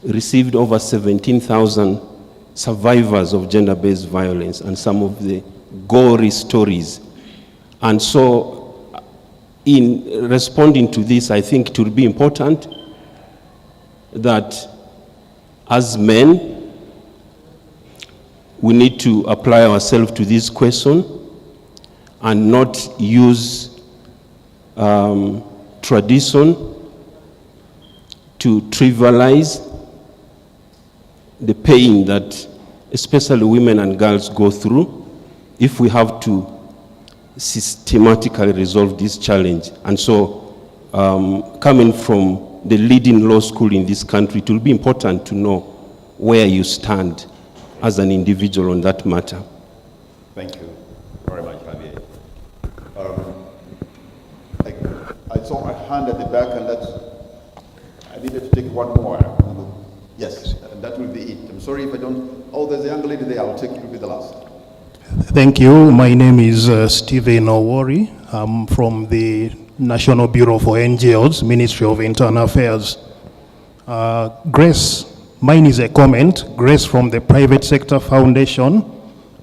received over 17,000 survivors of gender-based violence and some of the gory stories. And so, in responding to this, I think it will be important that as men, we need to apply ourselves to this question and not use tradition to trivialize the pain that especially women and girls go through if we have to systematically resolve this challenge. And so, coming from the leading law school in this country, it will be important to know where you stand as an individual on that matter. Thank you very much, Javier. I saw a hand at the back, and I needed to take one more. Yes, that will be it. I'm sorry if I don't. Oh, there's a young lady there. I'll take you to be the last. Thank you. My name is Stephen Owori. I'm from the National Bureau for NGOs, Ministry of Internal Affairs. Grace, mine is a comment. Grace from the Private Sector Foundation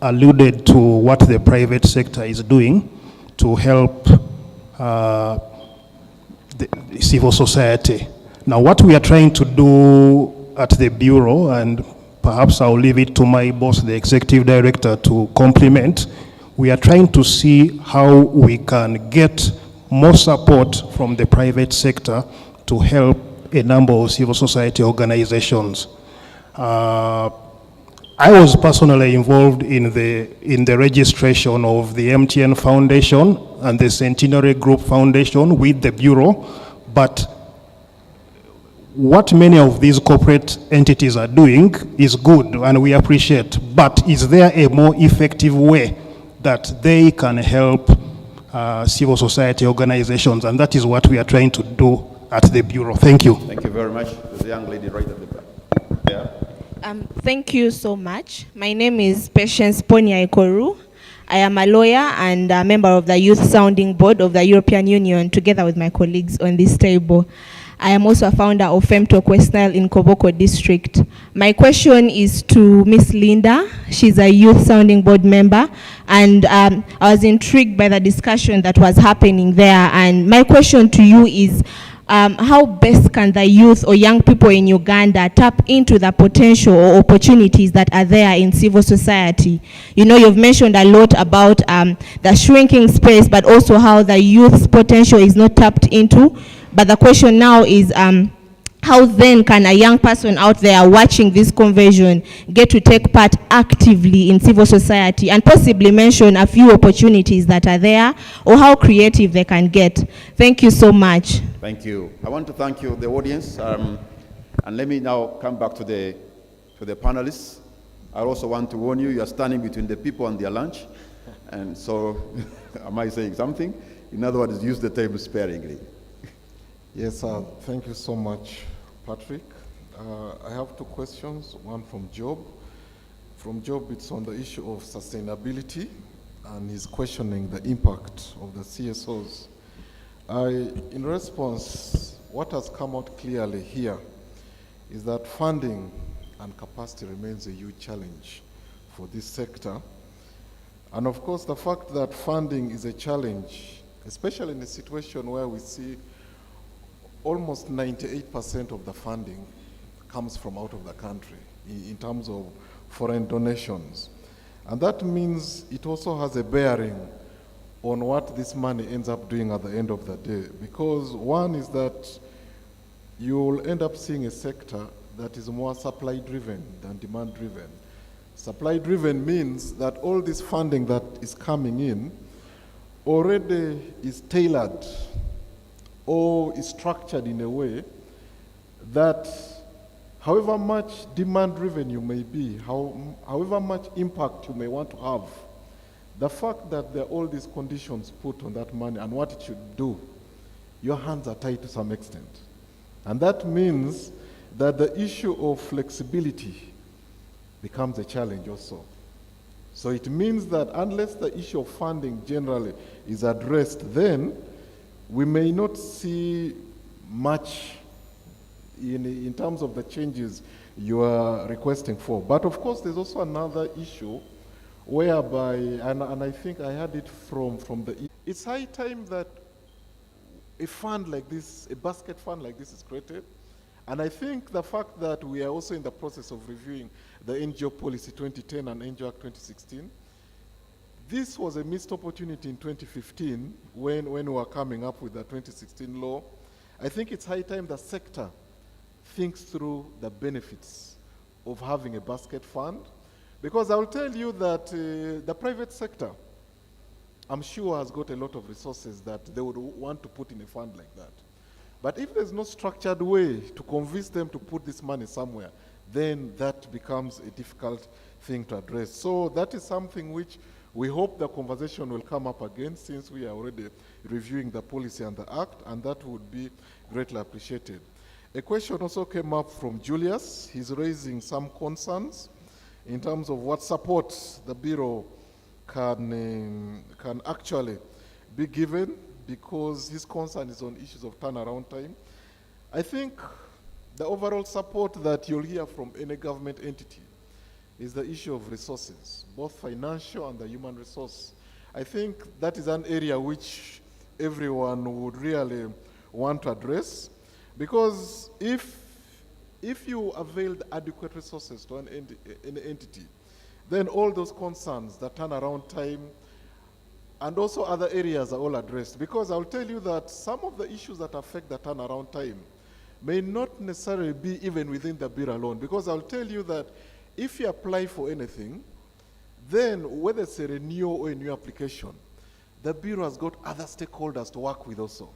alluded to what the private sector is doing to help the civil society. Now, what we are trying to do at the Bureau, and perhaps I'll leave it to my boss, the Executive Director, to complement, we are trying to see how we can get more support from the private sector to help a number of civil society organizations. I was personally involved in the registration of the MTN Foundation and the Centenary Group Foundation with the Bureau, but what many of these corporate entities are doing is good and we appreciate, but is there a more effective way that they can help civil society organizations? And that is what we are trying to do at the Bureau. Thank you. Thank you very much. There's a young lady right at the back. Yeah. Thank you so much. My name is Patience Ponya Ikoru. I am a lawyer and a member of the Youth Sounding Board of the European Union, together with my colleagues on this table. I am also a founder of Femtalk West Nile in Koboko District. My question is to Miss Linda. She's a Youth Sounding Board member, and I was intrigued by the discussion that was happening there. And my question to you is, how best can the youth or young people in Uganda tap into the potential or opportunities that are there in civil society? You know, you've mentioned a lot about the shrinking space, but also how the youth's potential is not tapped into. But the question now is, how then can a young person out there watching this convention get to take part actively in civil society, and possibly mention a few opportunities that are there or how creative they can get? Thank you so much. Thank you. I want to thank you, the audience. And let me now come back to the panelists. I also want to warn you, you are standing between the people and their lunch. And so, am I saying something? In other words, use the table sparingly. Yes, thank you so much, Patrick. I have two questions, one from Job. From Job, it's on the issue of sustainability, and he's questioning the impact of the CSOs. In response, what has come out clearly here is that funding and capacity remains a huge challenge for this sector. And of course, the fact that funding is a challenge, especially in a situation where we see almost 98% of the funding comes from out of the country in terms of foreign donations. And that means it also has a bearing on what this money ends up doing at the end of the day. Because one is that you will end up seeing a sector that is more supply driven than demand driven. Supply-driven means that all this funding that is coming in already is tailored or is structured in a way that however much demand-driven you may be, however much impact you may want to have, the fact that there are all these conditions put on that money and what it should do, your hands are tied to some extent. And that means that the issue of flexibility becomes a challenge also. So it means that unless the issue of funding generally is addressed, then we may not see much in terms of the changes you are requesting for. But of course, there's also another issue whereby, and I think I had it from it's high time that a fund like this, a basket fund like this is created. And I think the fact that we are also in the process of reviewing the NGO Policy 2010 and NGO Act 2016, this was a missed opportunity in 2015 when we were coming up with the 2016 law. I think it's high time the sector thinks through the benefits of having a basket fund, because I'll tell you that the private sector, I'm sure, has got a lot of resources that they would want to put in a fund like that. But if there's no structured way to convince them to put this money somewhere, then that becomes a difficult thing to address. So that is something which we hope the conversation will come up again, since we are already reviewing the policy and the act, and that would be greatly appreciated. A question also came up from Julius. He's raising some concerns in terms of what support the Bureau can actually be given, because his concern is on issues of turnaround time. I think the overall support that you'll hear from any government entity is the issue of resources, both financial and the human resource. I think that is an area which everyone would really want to address, because if you availed adequate resources to an entity, then all those concerns, the turnaround time, and also other areas are all addressed. Because I'll tell you that some of the issues that affect the turnaround time may not necessarily be even within the Bureau alone. Because I'll tell you that if you apply for anything, then whether it's a renewal or a new application, the Bureau has got other stakeholders to work with also.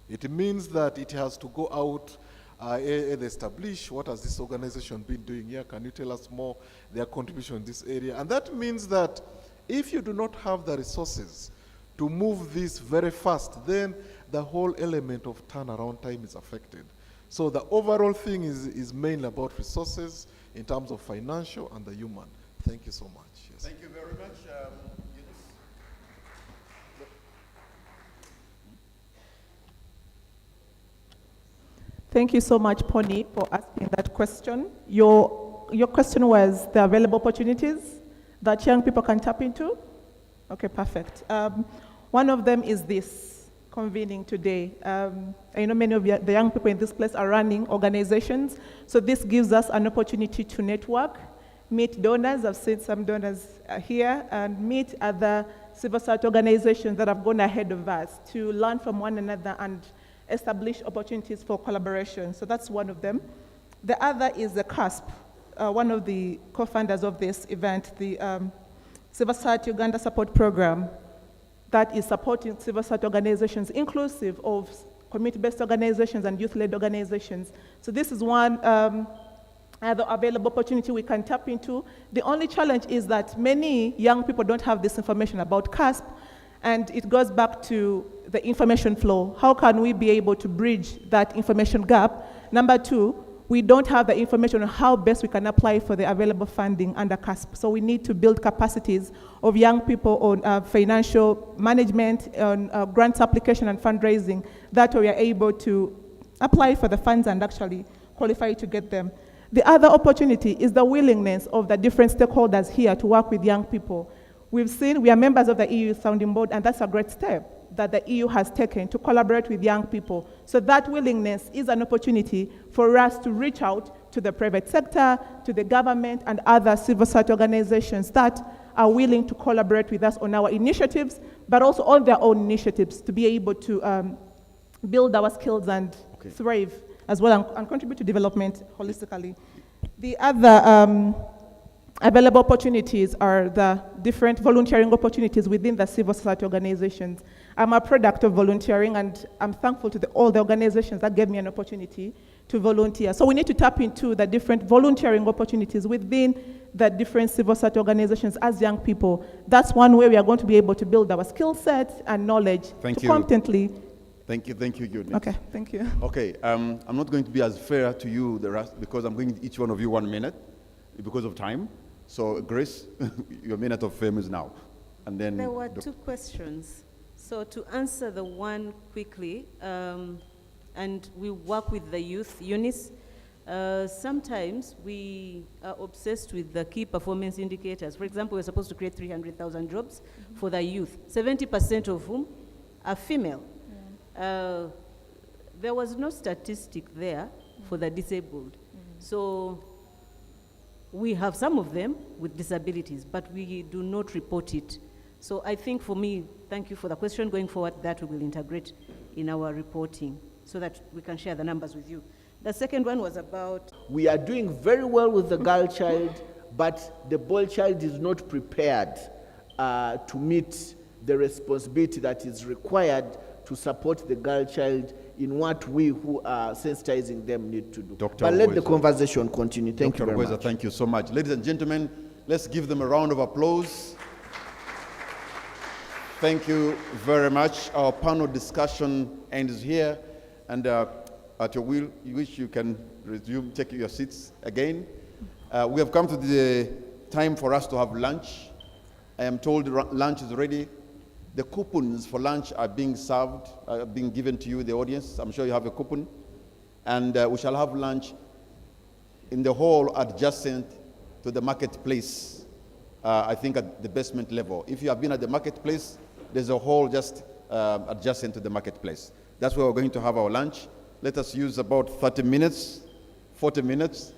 It means that it has to go out and establish what has this organization been doing here. Can you tell us more their contribution in this area? And that means that if you do not have the resources to move this very fast, then the whole element of turnaround time is affected. So the overall thing is mainly about resources in terms of financial and the human. Thank you so much. Yes. Thank you very much. Thank you so much, Pony, for asking that question. Your question was the available opportunities that young people can tap into? Okay, perfect. One of them is this, convening today. I know many of the young people in this place are running organizations, so this gives us an opportunity to network, meet donors. I've seen some donors here, and meet other civil society organizations that have gone ahead of us to learn from one another and establish opportunities for collaboration. So that's one of them. The other is the CASP, one of the co-founders of this event, the Civil Society Uganda Support Program, that is supporting civil society organizations, inclusive of community-based organizations and youth-led organizations. So this is one other available opportunity we can tap into. The only challenge is that many young people don't have this information about CASP, and it goes back to the information flow. How can we be able to bridge that information gap? Number two, we don't have the information on how best we can apply for the available funding under CASP. So we need to build capacities of young people on financial management, on grants application and fundraising, that we are able to apply for the funds and actually qualify to get them. The other opportunity is the willingness of the different stakeholders here to work with young people. We've seen, we are members of the EU Sounding Board, and that's a great step that the EU has taken to collaborate with young people. So that willingness is an opportunity for us to reach out to the private sector, to the government, and other civil society organizations that are willing to collaborate with us on our initiatives, but also on their own initiatives to be able to build our skills and thrive as well and contribute to development holistically. The other available opportunities are the different volunteering opportunities within the civil society organizations. I'm a product of volunteering, and I'm thankful to all the organizations that gave me an opportunity to volunteer. So we need to tap into the different volunteering opportunities within the different civil society organizations as young people. That's one way we are going to be able to build our skill set and knowledge to competently. Thank you, Eunice. Okay, thank you. Okay, I'm not going to be as fair to you, the rest, because I'm giving each one of you 1 minute because of time. So, Grace, your minute of fame is now. And then there were two questions. So to answer the one quickly, and we work with the youth, Eunice, sometimes we are obsessed with the key performance indicators. For example, we're supposed to create 300,000 jobs for the youth, 70% of whom are female. There was no statistic there for the disabled. So we have some of them with disabilities, but we do not report it. So I think for me, thank you for the question. Going forward, that we will integrate in our reporting so that we can share the numbers with you. The second one was about... We are doing very well with the girl child, but the boy child is not prepared to meet the responsibility that is required to support the girl child in what we who are sensitizing them need to do. But let the conversation continue. Thank you very much. Thank you so much. Ladies and gentlemen, let's give them a round of applause. Thank you very much. Our panel discussion ends here, and at your will, you wish you can resume, take your seats again. We have come to the time for us to have lunch. I am told lunch is ready. The coupons for lunch are being served, being given to you, the audience. I'm sure you have a coupon. And we shall have lunch in the hall adjacent to the marketplace, I think at the basement level. If you have been at the marketplace, there's a hall just adjacent to the marketplace. That's where we're going to have our lunch. Let us use about 30 minutes, 40 minutes.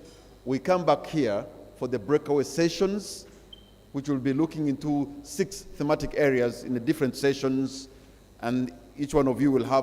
We come back here for the breakaway sessions, which will be looking into 6 thematic areas in the different sessions, and each one of you will have